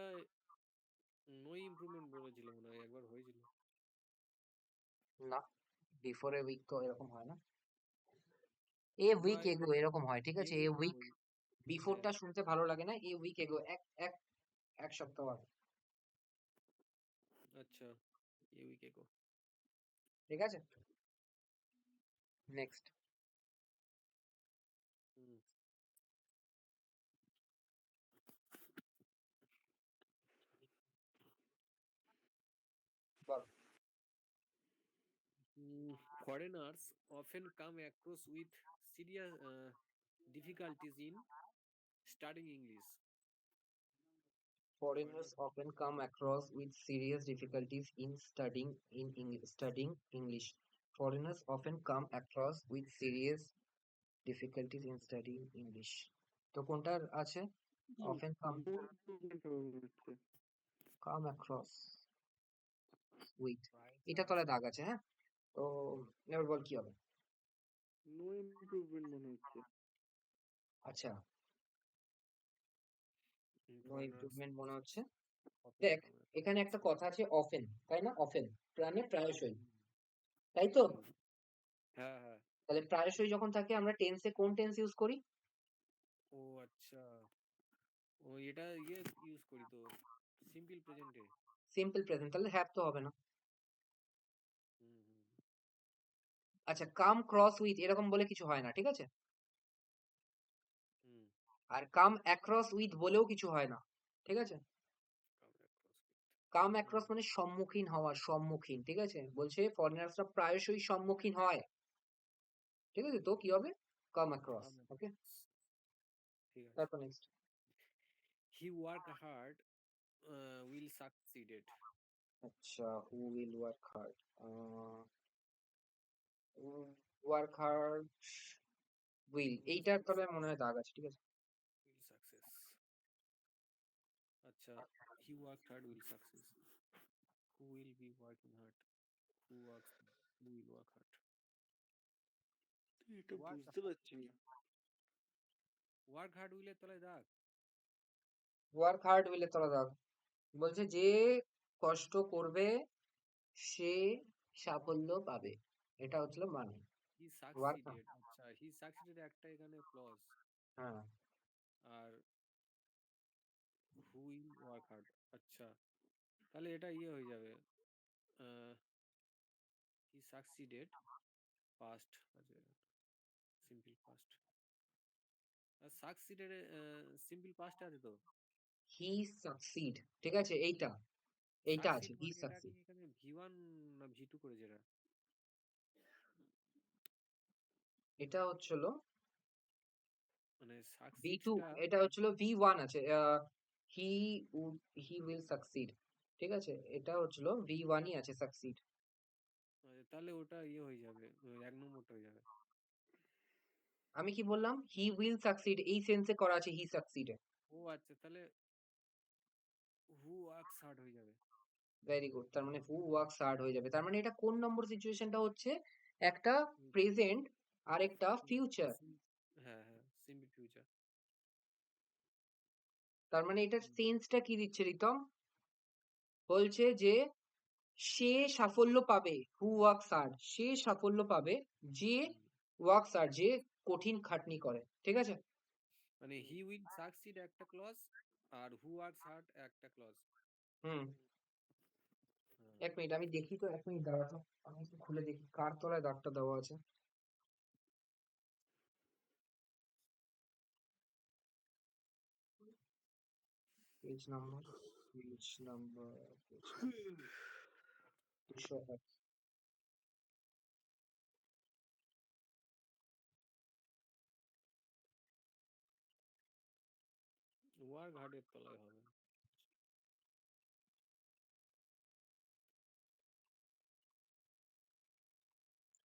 B: নো ইমপ্রুভমেন্ট বলেছিল মনে হয়, একবার হয়েছিল।
A: না, বিফোর এ উইক তো এরকম হয় না, এ
B: বা
A: উইক এগো এরকম হয়, ঠিক
B: এ
A: আছে? এ
B: উইক
A: উইক,
B: হ্যাঁ।
A: বিফোরটা শুনতে ভালো লাগে না, এ উইক এগো, এক এক এক সপ্তাহ আগে,
B: আচ্ছা, এ উইক এগো।
A: ঠিক আছে? Next
B: hmm.
A: Ball.
B: Foreigners often come across with serious difficulties in studying English.
A: Foreigners
B: Foreigners.
A: often come across with serious difficulties in studying English. foreigners often come across with serious difficulties in studying English. তো কোনটার আছে? often come
C: no improvement হবে মনে হচ্ছে।
A: come across with,
B: প্রায়
A: এটা
B: যা
A: তলায়
B: আছে
A: দাগ আছে, হ্যাঁ? তো এবার বল কি হবে?
C: নো ইমপ্রুভমেন্ট মনে হচ্ছে।
A: আচ্ছা, নো
B: foreigners
A: ইমপ্রুভমেন্ট মনে হচ্ছে।
B: often
A: দেখ,
B: come
A: এখানে একটা কথা আছে অফেন, তাই না? অফেন মানে প্রায়শই,
B: হুম,
A: তাই তো?
B: হুম, হ্যাঁ হ্যাঁ।
A: তাহলে প্রায়শই যখন থাকে আমরা টেন্সে কোন টেন্স ইউজ করি?
B: ও আচ্ছা, ও এটা ইয়ে ইউজ করি তো, সিম্পল প্রেজেন্টে।
A: সিম্পল প্রেজেন্ট, তাহলে হ্যাভ তো হবে না।
B: হুম হুম
A: আচ্ছা, কাম ক্রস উইথ এরকম বলে কিছু হয় না, ঠিক আছে?
B: হুম।
A: আর কাম অ্যাক্রস উইথ বলেও কিছু হয় না, ঠিক আছে?
B: come across with,
A: কাম
B: হুম,
A: অ্যাক্রস মানে সম্মুখীন হওয়া, সম্মুখীন, ঠিক আছে? বলছে ফরেনার্সরা প্রায়শই সম্মুখীন হয়, ঠিক আছে? তো কি হবে? কাম অ্যাক্রস,
B: come
A: ওকে?
B: across, ঠিক আছে।
A: তারপর next,
B: he work hard, will succeeded.
A: আচ্ছা, who will work hard, work hard will,
B: will
A: এইটার তবে
B: succeed,
A: মনে হয় দাগ আছে, ঠিক আছে?
B: will success, আচ্ছা, he worked hard will success, who will be working hard, who works hard, who will work hard,
C: এটা
B: work
C: বুঝতে
B: hard,
C: পারছি না।
B: work hard will এর তলায় দাগ।
A: ওয়ার্ক হার্ড উইলের তলা দাগ, বলছে যে কষ্ট করবে সে সাফল্য পাবে, এটা হচ্ছিল মানে
B: he
A: ওয়ার্ক।
B: succeeded, আচ্ছা he succeeded একটা এখানে ক্লজ,
A: হ্যাঁ,
B: আর who will work hard, আচ্ছা তাহলে এটা ইয়ে হয়ে যাবে, he succeeded past, simple past, আর সাকসিডেড সিম্পল পাস্ট আছে তো।
A: হি সাকসিড, ঠিক আছে? এইটা এইটা আছে,
B: সাকসিড
A: হি
B: মানে এটা কি
A: সাকসিড।
B: এখানে ভি1 না ভি2 করেছে এটা?
A: এটা হচ্ছিল
B: মানে
A: ভি টু,
B: সাকসিডটা,
A: এটা হচ্ছিল ভি1 আছে, হি হি উইল সাকসিড, ঠিক আছে? এটা হচ্ছিল ভি1ই আছে, সাকসিড।
B: তাহলে ওটা ইয়ে হয়ে যাবে, এক নম্বরটা হয়ে যাবে।
A: আমি কি বললাম? হি উইল সাকসিড, এই সেন্সে করা আছে হি সাকসিড।
B: ও আচ্ছা, তাহলে হু ওয়ার্কস হার্ড হয়ে যাবে।
A: ভেরি গুড, তার মানে হু ওয়ার্কস হার্ড হয়ে যাবে। তার মানে এটা কোন নম্বর সিচুয়েশনটা হচ্ছে? একটা
B: হুম,
A: প্রেজেন্ট আর একটা
B: হুম,
A: ফিউচার।
B: হ্যাঁ হ্যাঁ, সিম্পল ফিউচার।
A: তার মানে এটার সেন্সটা কি দিচ্ছে রিতম? বলছে যে সে সাফল্য পাবে, হু ওয়ার্কস হার্ড, সে সাফল্য পাবে যে ওয়ার্কস হার্ড, যে কঠিন খাটনি করে, ঠিক আছে?
B: মানে হি উইল সাকসিড একটা ক্লজ, আর হু ওয়ার্কস হার্ড একটা ক্লজ।
A: হুম, এক মিনিট আমি দেখি তো, এক মিনিট দাঁড়া তো, আমি একটু খুলে দেখি কার তলায় দাগটা দেওয়া আছে। Page number, page number, page number 201।
B: Work হার্ডের তলায় হবে।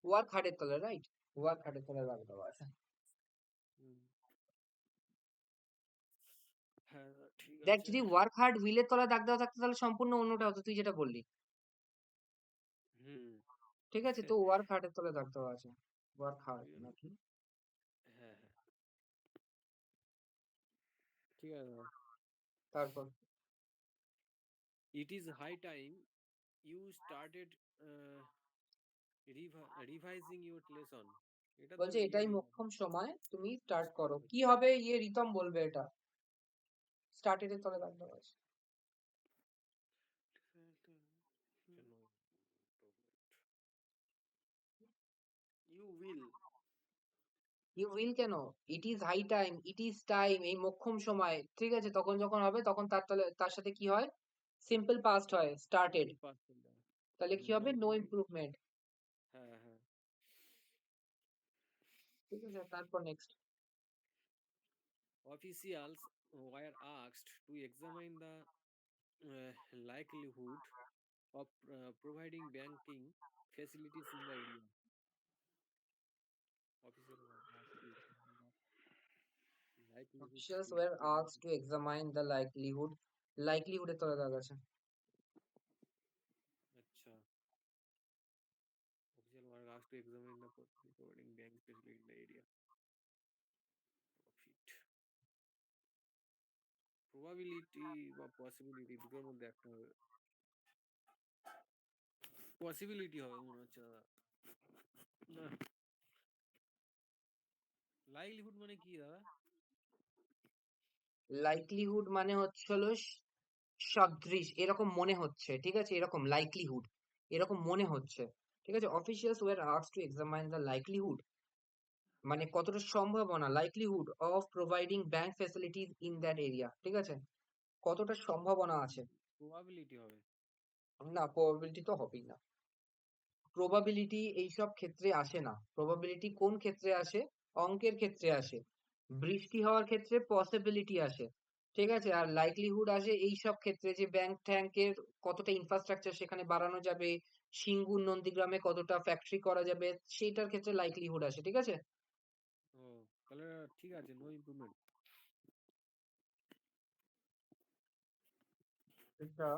A: ওয়ার্ক হার্ডের তলায়, রাইট? ওয়ার্ক হার্ডের তলায় দাগ দেওয়া আছে।
B: হুম, হ্যাঁ ঠিক
A: দেখ,
B: আছে।
A: যদি ওয়ার্ক হার্ড উইলের তলায় দাগ দেওয়া থাকতো তাহলে সম্পূর্ণ অন্যটা হতো, তুই যেটা বললি,
B: হুম।
A: ঠিক আছে? তো ওয়ার্ক হার্ডের তলায় দাগ দেওয়া আছে, ওয়ার্ক হার্ড নাকি?
B: হ্যাঁ হ্যাঁ, ঠিক আছে।
A: তারপর
B: it is high time you started revising your lesson, এটা তো
A: বলছে
B: ইয়ে
A: এটাই
B: হয়ে যাবে,
A: মোক্ষম সময়, তুমি স্টার্ট
B: স্টার্ট
A: করো,
B: হয়ে
A: কি হবে? ইয়ে রিতম বলবে, এটা স্টার্টেড এর তলায় দাগ দেওয়া আছে।
B: কেন
C: ইউ উইল।
A: ইউ উইল কেন? It is high time, it is time, এই মোক্ষম সময়, ঠিক আছে? তখন যখন হবে তখন তার তলে তার সাথে কি হয়? সিম্পল পাস্ট হয়, স্টার্টেড।
B: সিম্পল পাস্ট হয়ে যাবে।
A: তাহলে কি হবে? নো ইমপ্রুভমেন্ট,
B: হ্যাঁ হ্যাঁ।
A: ঠিক আছে? তারপর next,
B: Officials were asked to examine the likelihood of providing banking facilities in the area. Official were asked to examine the likelihood
A: Officials
B: to
A: were
B: examine
A: asked to examine the likelihood. Likelihood এর তলে দাগ আছে।
B: আচ্ছা official were asked to examine the providing bank facility in the area profit probability বা possibility দুটোর মধ্যে একটা হবে পসিবিলিটি হবে মনে হচ্ছে দাদা না লাইভলিহুড মানে কি দাদা
A: লাইকলিহুড মানে হচ্ছে হলো সদৃশ, এরকম মনে হচ্ছে, ঠিক আছে, এরকম লাইকলিহুড, এরকম মনে হচ্ছে, ঠিক আছে। Officials were asked to examine the likelihood, মানে কতটা সম্ভাবনা, likelihood of providing bank facilities in that area, ঠিক আছে, কতটা সম্ভাবনা আছে।
B: প্রবাবিলিটি হবে
A: না, প্রবাবিলিটি তো হবেই না। প্রবাবিলিটি এইসব ক্ষেত্রে আসে না। প্রবাবিলিটি কোন ক্ষেত্রে আসে? অঙ্কের ক্ষেত্রে আসে। বৃষ্টি হওয়ার ক্ষেত্রে পসিবিলিটি আসে, ঠিক আছে। আর লাইকলিহুড আসে এইসব ক্ষেত্রে যে ব্যাংক ট্যাঙ্কের কতটা ইনফ্রাস্ট্রাকচার সেখানে বাড়ানো যাবে, সিঙ্গুর নন্দীগ্রামে কতটা ফ্যাক্টরি করা যাবে, সেইটার ক্ষেত্রে লাইকলিহুড আসে, ঠিক আছে।
B: ও তাহলে ঠিক আছে নো ইমপ্রুভমেন্ট
A: এটা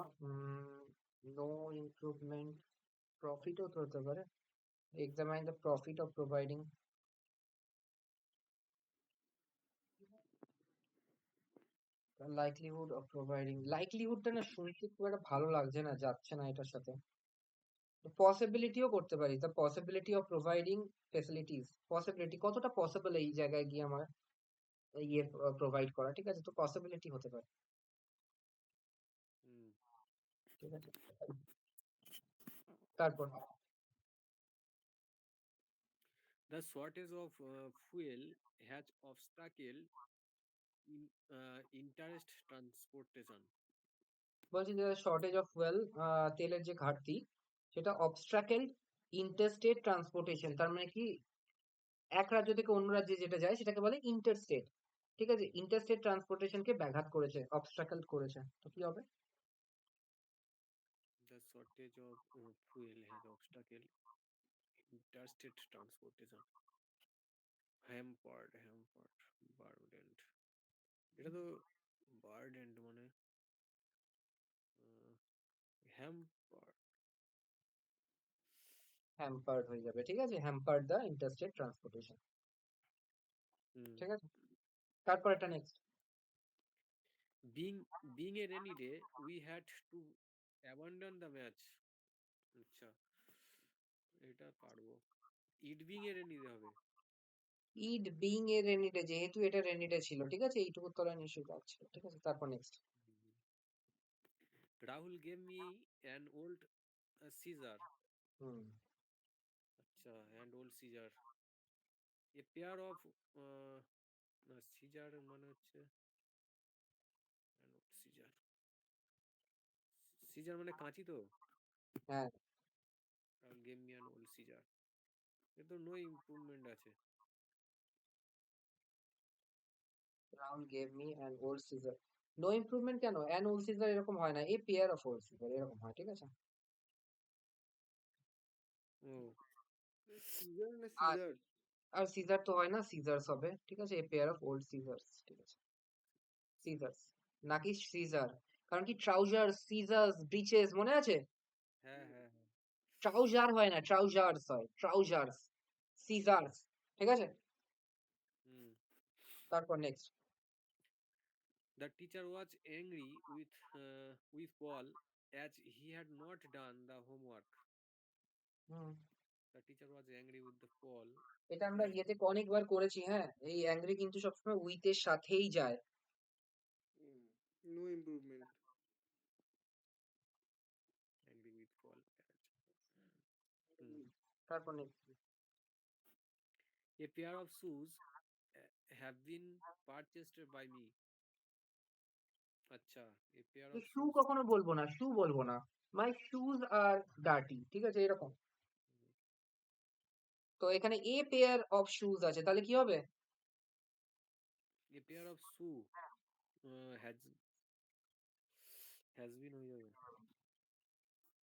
A: নো ইমপ্রুভমেন্ট, প্রফিটও তো হতে পারে। Examine the profit of providing, likelihood of providing, লাইকলিহুডটা না শুনতে খুব একটা ভালো লাগছে না, যাচ্ছে না এটার সাথে। পসিবিলিটিও করতে পারি, the possibility of providing facilities, possibility কতটা পসিবল এই জায়গায় গিয়ে আমার ইয়ে প্রোভাইড করা, ঠিক আছে, তো পসিবিলিটি হতে পারে, ঠিক আছে। তারপর
B: The shortage of fuel has obstacled in interest transportation.
A: বলছি যে শর্টেজ অফ ফুয়েল, তেলের যে ঘাটতি, সেটা অবস্ট্রাকেল ইন্টারস্টেট ট্রান্সপোর্টেশন, তার মানে কি এক রাজ্য থেকে অন্য রাজ্যে যেটা যায় সেটাকে বলে ইন্টারস্টেট, ঠিক আছে, ইন্টারস্টেট ট্রান্সপোর্টেশনকে ব্যাঘাত করেছে, অবস্ট্রাকেল করেছে, তো কি হবে?
B: The shortage of fuel has obstacled interstate transportation. Hampered, burdened. এটা তো burdened মানে hampered.
A: হ্যাম্পার্ড হয়ে যাবে, ঠিক আছে, হ্যাম্পার্ড দ্য ইন্টারস্টেট ট্রান্সপোর্টেশন,
B: হুম
A: ঠিক আছে। তারপর এটা next,
B: being a rainy day, we had to abandon the match. আচ্ছা এটা পারবো it being a rainy day হবে
A: it being a rainy day, যেহেতু এটা রেনি ডে ছিল, ঠিক আছে, এইটুকু তলায় নিশ্চয়ই দাগ ছিল, ঠিক আছে। তারপর next,
B: Rahul gave me an old scissor
A: hmm,
B: আচ্ছা and old scissor a pair of না সিজার মানে হচ্ছে সিজার সিজার মানে কাঁচি তো
A: হ্যাঁ,
B: Rahul gave me an old scissor এ তো নো ইমপ্রুভমেন্ট আছে
A: Rahul gave me an old scissor, no improvement কেন, অ্যান ওল্ড সিজার এরকম হয় না, a pair of old scissor এরকম হয়, ঠিক আছে।
B: ও
C: সিজার না
A: আর
C: সিজার?
A: আর সিজার তো হয় না, সিজার্স হবে, ঠিক আছে, a pair of old scissors, ঠিক আছে, সিজার্স নাকি সিজার, কারণ কি ট্রাউজার, সিজার্স, ব্রিচেস মনে আছে,
B: হ্যাঁ হ্যাঁ হ্যাঁ
A: ট্রাউজার হয় না, ট্রাউজার্স হয়, ট্রাউজার্স, সিজার্স, ঠিক আছে।
B: হুম
A: তারপর next,
B: The teacher was angry with Paul as he had not done the homework.
A: Hmm,
B: The teacher was angry with the Paul
A: এটা আমরা
B: as
A: ইয়েতে অনেকবার করেছি, হ্যাঁ, এই অ্যাংরি কিন্তু সবসময় উইথ এর সাথেই যায়।
C: No improvement.
B: angry with Paul as Hmm.
A: তারপর next,
B: A pair of shoes have been purchased by me. আচ্ছা a pair of
A: shoe
B: shoes
A: কখনো বলবো না, শু বলবো না, মাই শুজ আর ডার্টি, ঠিক আছে, এরকম। তো এখানে এ পেয়ার অফ শুজ আছে, তাহলে কি হবে?
B: a pair of shoe has been হয়ে যাবে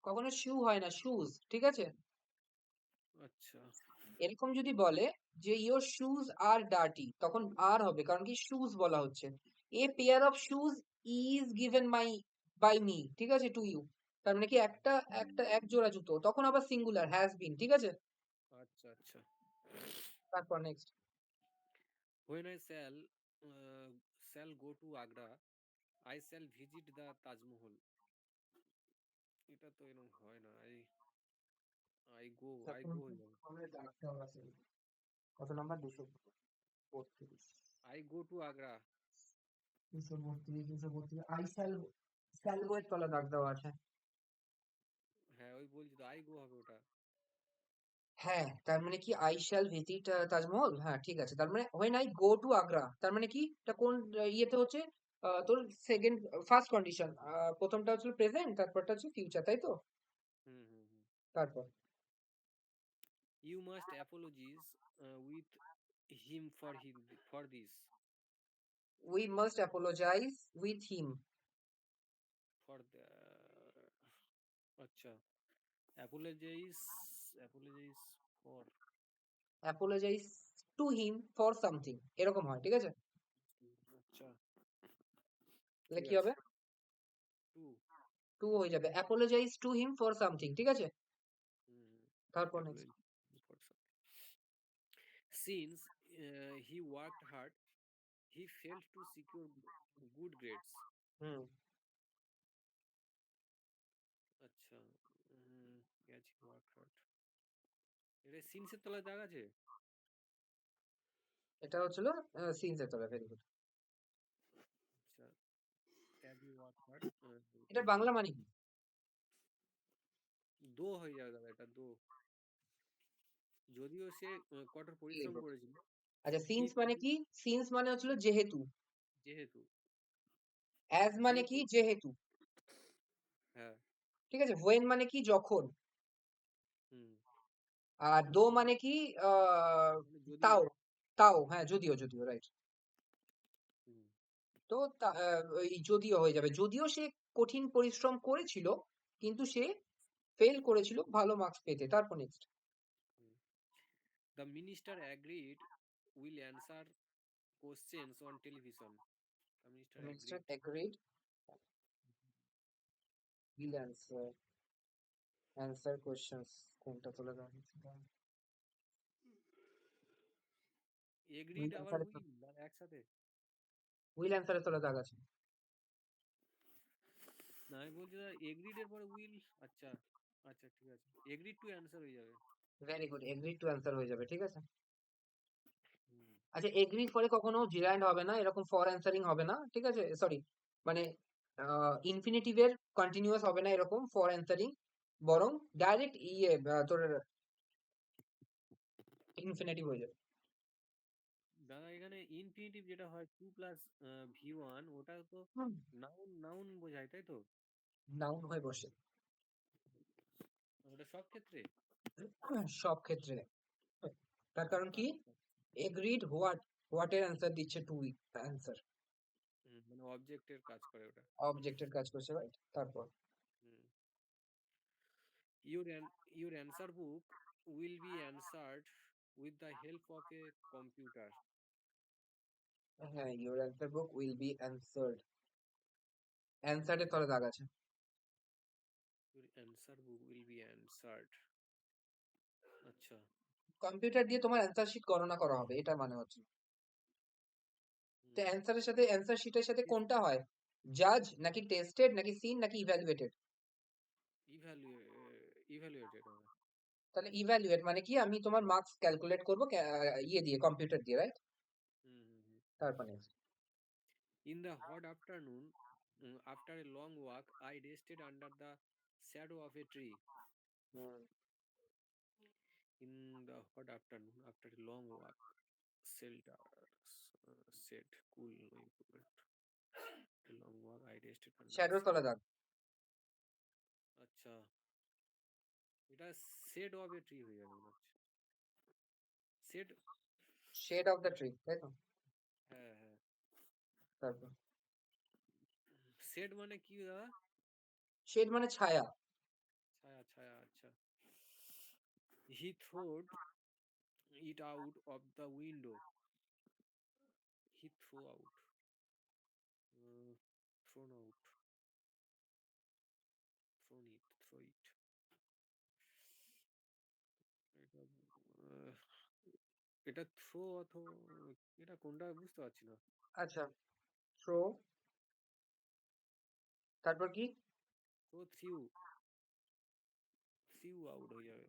A: কখনো শু হয় না, শুজ, ঠিক আছে।
B: আচ্ছা
A: এরকম যদি বলে যে ইয়োর শুজ আর ডার্টি, তখন আর হবে, কারণ কি শুজ বলা হচ্ছে। A pair of shoes is given by me, ঠিক আছে, টু ইউ, তার মানে কি একটা একটা এক জোড়া জুতো, তখন আবার সিঙ্গুলার হ্যাজ বিন, ঠিক আছে।
B: আচ্ছা আচ্ছা।
A: তারপর next.
B: When I shall go to Agra, I shall visit the Taj Mahal. এটা তো এরকম হয় না। I go হয়ে যাবে।
A: কত number? 232।
B: I go to Agra।
A: 232 I shall go এর তলা দাগ দেওয়া আছে।
B: হ্যাঁ ওই বলছি তো I go হবে ওটা।
A: হ্যাঁ, তার মানে কি আই শ্যাল ভিজিট তাজমহল, হ্যাঁ ঠিক আছে। তার মানে when I go to Agra, তার মানে কি এটা কোন ইয়েতে হচ্ছে, তোর সেকেন্ড ফার্স্ট কন্ডিশন, প্রথমটা হচ্ছে প্রেজেন্ট, তারপরটা হচ্ছে ফিউচার, তাই তো।
B: হুম হুম হুম।
A: তারপর
B: You must apologize with him for this.
A: We must apologize with him.
B: For the আচ্ছা, apologize apologize for।
A: Apologize to him for something, এরকম হয়, ঠিক আছে।
B: আচ্ছা
A: তাহলে
B: ঠিক
A: কি
B: আছে।
A: হবে?
B: টু।
A: টু হয়ে যাবে, apologize to him for something, ঠিক আছে।
B: হুম।
A: তারপর next.
B: apologize for something. Since he worked hard, he failed to secure good grades.
A: হুম,
B: আচ্ছা। As he worked hard, এটা সিন্সের তলায় দাগ আছে।
A: এটা হচ্ছিল সিন্স এর তলা, ভেরি গুড।
B: আচ্ছা, as he worked hard,
A: এটা বাংলা মানে কি?
B: দো হয়ে যাবে দাদা, এটা দো। যদিও সে কঠোর
A: Very
B: পরিশ্রম
A: good.
B: করেছিল,
A: আচ্ছা, সিন্স
B: কিন্তু
A: মানে কি? সিন্স মানে হচ্ছিল যেহেতু।
B: যেহেতু।
A: অ্যাজ মানে কি?
B: যেহেতু।
A: যেহেতু।
B: হ্যাঁ।
A: ঠিক আছে, হোয়েন মানে কি? যখন।
B: হুম।
A: আর দো মানে কি? আহ,
B: মানে যদিও।
A: তাও। তাও, হ্যাঁ, যদিও, যদিও, রাইট।
B: হুম।
A: তো ওই যদিও হয়ে যাবে, যদিও সে কঠিন পরিশ্রম করেছিল, কিন্তু সে ফেল করেছিল ভালো মার্কস পেতে। তারপর next.
B: The minister agreed will answer questions on television. The minister
A: mister
B: agreed.
A: Agreed will answer questions, কোনটা তোলা যায়?
B: এগ্রিড
A: উইল
B: আবার
A: অ্যান্সারে,
B: উইল আর একসাথে।
A: উইল অ্যান্সারে তোলা দাগ আছে।
B: না আমি বলছি এগ্রিড এর পরে উইল। আচ্ছা আচ্ছা ঠিক আছে, এগ্রিড টু অ্যান্সার হয়ে যাবে।
A: Very good, agreed two answer হয়ে যাবে, ঠিক আছে।
B: হুম।
A: আচ্ছা, এগ্রির পরে কখনো জিরান্ড হবে না, এরকম ফর অ্যান্সারিং হবে না, ঠিক আছে, সরি, মানে ইনফিনিটিভের কন্টিনিউয়াস হবে না এরকম ফর অ্যান্সারিং, বরং ডাইরেক্ট তোর ইনফিনিটিভ হয়ে যাবে।
B: দাদা এখানে ইনফিনিটিভ যেটা হয় টু প্লাস ভি ওয়ান, ওটা তো নাউন নাউন বোঝায় তাই তো।
A: নাউন হয়ে বসে
B: ওটা সব ক্ষেত্রে।
A: সব ক্ষেত্রে। তার কারণ কি?
B: আচ্ছা।
A: এগ্রিড হোয়াট এর অ্যান্সার দিচ্ছে টু অ্যান্সার,
B: মানে অবজেক্টের কাজ করে ওটা।
A: অবজেক্টের কাজ করছে, রাইট। তারপর
B: হুম। Your answer book will be answered with the help of a computer.
A: হ্যাঁ, your answer book will be answered, অ্যান্সারের তলে দাগ আছে।
B: Your answer book will be answered. আচ্ছা।
A: কম্পিউটার দিয়ে তোমার অ্যান্সার শিট গণনা করা হবে, এটা মানে হচ্ছে। তো
B: হুম।
A: অ্যান্সারের সাথে, অ্যান্সার শিটের সাথে কোনটা হয়? জাজ নাকি টেস্টেড নাকি সিন নাকি ইভ্যালুয়েটেড?
B: ইভ্যালুয়েটেড হবে।
A: তাহলে ইভ্যালুয়েট মানে কি? আমি তোমার মার্কস ক্যালকুলেট করবো ইয়ে দিয়ে, কম্পিউটার দিয়ে, রাইট।
B: হুম হুম হুম।
A: তারপর next.
B: In the hot afternoon, after a long walk, I rested under the shadow of a tree. In the hot afternoon, after a long walk, shelter, said cool improvement. A long walk, I rested under the
A: শ্যাডোর তলে
B: shadow.
A: দাগ।
B: আচ্ছা, এটা shade of a tree হয়ে যাবে মনে হচ্ছে। Shade.
A: Shade of the tree, তাই তো।
B: হ্যাঁ হ্যাঁ।
A: তারপর
B: শেড মানে কি দাদা?
A: শেড মানে ছায়া।
B: ছায়া ছায়া, আচ্ছা। He thought it out of the window. He threw out. Uh, thrown out. Thrown it. Throw it. এটা আহ, এটা থ্রো অথবা এটা কোনটা বুঝতে পারছি না।
A: আচ্ছা, থ্রো, তারপর কি?
B: থ্রো থ্রিউ থ্রিউ আউট হয়ে যাবে।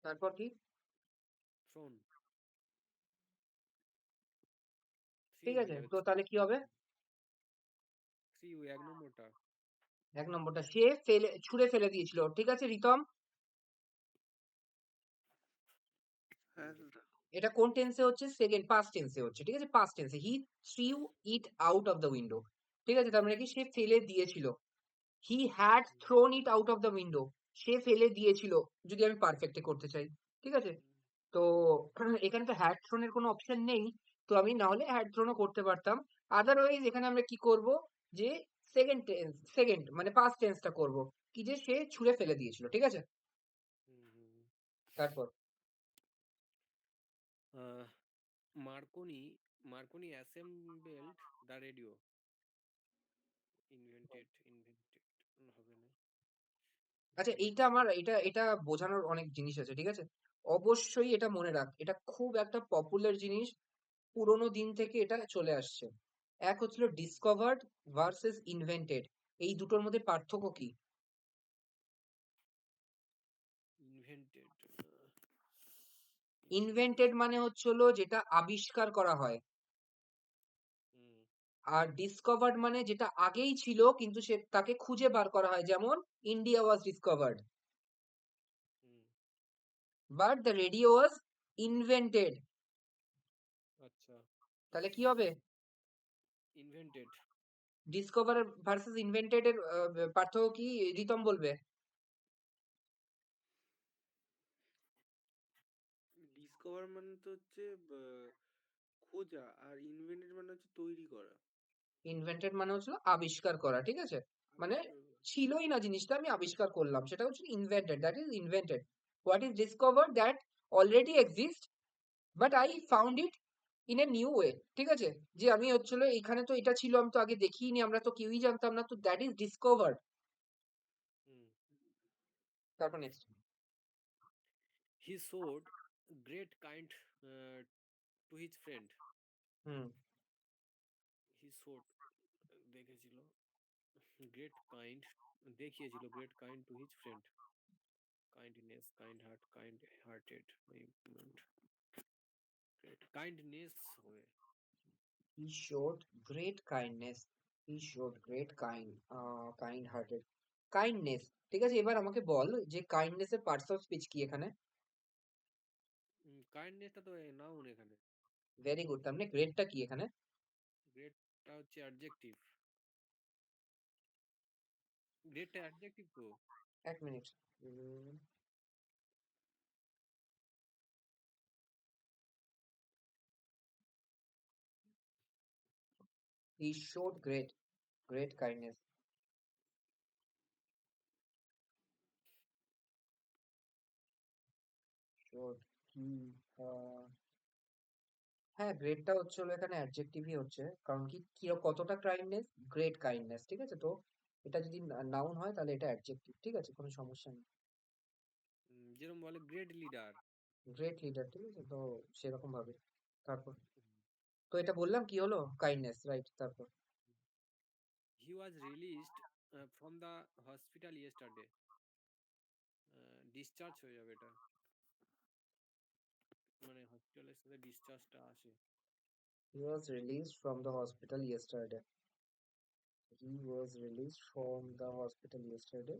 A: তারপর কি?
B: থ্রোন
A: ঠিক
B: থ্রিউ হয়ে
A: আছে,
B: যাবে।
A: তো তাহলে কি হবে?
B: থ্রিউ এক নম্বরটা।
A: এক নম্বরটা সে ছুঁড়ে ফেলে দিয়েছিল, ঠিক আছে রিতম?
C: হ্যাঁ দাদা।
A: এটা কোন টেন্সে হচ্ছে? সেকেন্ড পাস্ট টেন্সে হচ্ছে, ঠিক আছে? পাস্ট টেন্সে he threw it out of the window, ঠিক আছে? তার মানে কি সে ফেলে দিয়েছিল। He had thrown it out of the window, সে ফেলে দিয়েছিল, যদি আমি পারফেক্টে করতে চাই, ঠিক আছে? তো এখানে তো হ্যাড থ্রোন এর কোনো অপশন নেই, তো আমি না হলে হ্যাড থ্রোনও করতে পারতাম। আদারওয়াইজ এখানে আমরা কি করব, যে সেকেন্ড টেন্স, সেকেন্ড মানে পাস্ট টেন্সটা করব, কি যে সে ছুঁড়ে ফেলে দিয়েছিল, ঠিক আছে? তারপর
B: Marconi Marconi assembled the radio. Invented হবে না।
A: আচ্ছা, এইটা আমার এটা এটা বোঝানোর অনেক জিনিস আছে, ঠিক আছে? অবশ্যই এটা মনে রাখ, এটা খুব একটা পপুলার জিনিস, পুরোনো দিন থেকে এটা চলে আসছে। এক হচ্ছিল ডিসকভার্ড ভার্সেস ইনভেন্টেড, এই দুটোর মধ্যে পার্থক্য কি?
B: ইনভেন্টেড
A: ইনভেন্টেড মানে হচ্ছিল যেটা আবিষ্কার করা হয়, আর ডিসকভার্ড মানে যেটা আগেই ছিল কিন্তু সে তাকে খুঁজে বার করা হয়, যেমন India was discovered, but the radio was invented.
B: আচ্ছা
A: তাহলে কি হবে?
B: ইনভেন্টেড।
A: ডিসকভার ভার্সেস ইনভেন্টেড এর পার্থক্য কি রিতম বলবে?
C: ডিসকভার মানে তো হচ্ছে খোঁজা, আর ইনভেন্টেড মানে হচ্ছে তৈরি করা,
A: ইনভেন্টেড মানে হচ্ছিল আবিষ্কার করা, ঠিক আছে? মানে
C: আবিষ্কার করা।
A: ছিলই না জিনিসটা, আমি আবিষ্কার করলাম, সেটা হচ্ছে invented, that is invented. What is discovered? That already exist but I found it in a new way, ঠিক আছে? যে আমি হচ্ছিল এখানে তো এটা ছিল, আমি তো আগে দেখিনি, আমরা তো কেউই জানতাম না, তো দ্যাট ইজ ডিসকভার্ড। তারপর next.
B: He showed great kind to his friend.
A: Hmm.
B: He showed দেখেছিল, গ্রেট কাইন্ড দেখিয়েছিল, great kind to his friend. Kindness, kind heart, kind hearted, great kindness হবে।
A: He showed great kindness. He showed great kind hearted. Kindness, ঠিক আছে? এবার আমাকে বল যে kindness এর parts of speech কি এখানে?
B: কাইন্ডনেসটা তো নাউন এখানে।
A: ভেরি গুড, তার মানে গ্রেটটা কি এখানে?
B: গ্রেটটা হচ্ছে অ্যাডজেক্টিভ। গ্রেটটা অ্যাডজেক্টিভ তো।
A: এক minute. He showed great kindness. Showed কি? আহ, হ্যাঁ, গ্রেটটা হচ্ছে হলো এখানে অ্যাডজেক্টিভই হচ্ছে, কারণ কি কি কতটা কাইন্ডনেস? গ্রেট কাইন্ডনেস, ঠিক আছে? তো এটা যদি নাউন হয় তাহলে এটা অ্যাডজেক্টিভ, ঠিক আছে? কোনো সমস্যা নেই।
B: যেরকম বলে গ্রেট লিডার।
A: গ্রেট লিডার, ঠিক আছে? তো সেরকম ভাবে। তারপর তো এটা বললাম কি হলো? Kindness, right? তারপর
B: he was released from the hospital yesterday. Discharge হয়ে যাবে এটা, মানে হসপিটালের সাথে ডিসচার্জটা আসে।
A: he was released from the hospital yesterday. He was released from the hospital yesterday.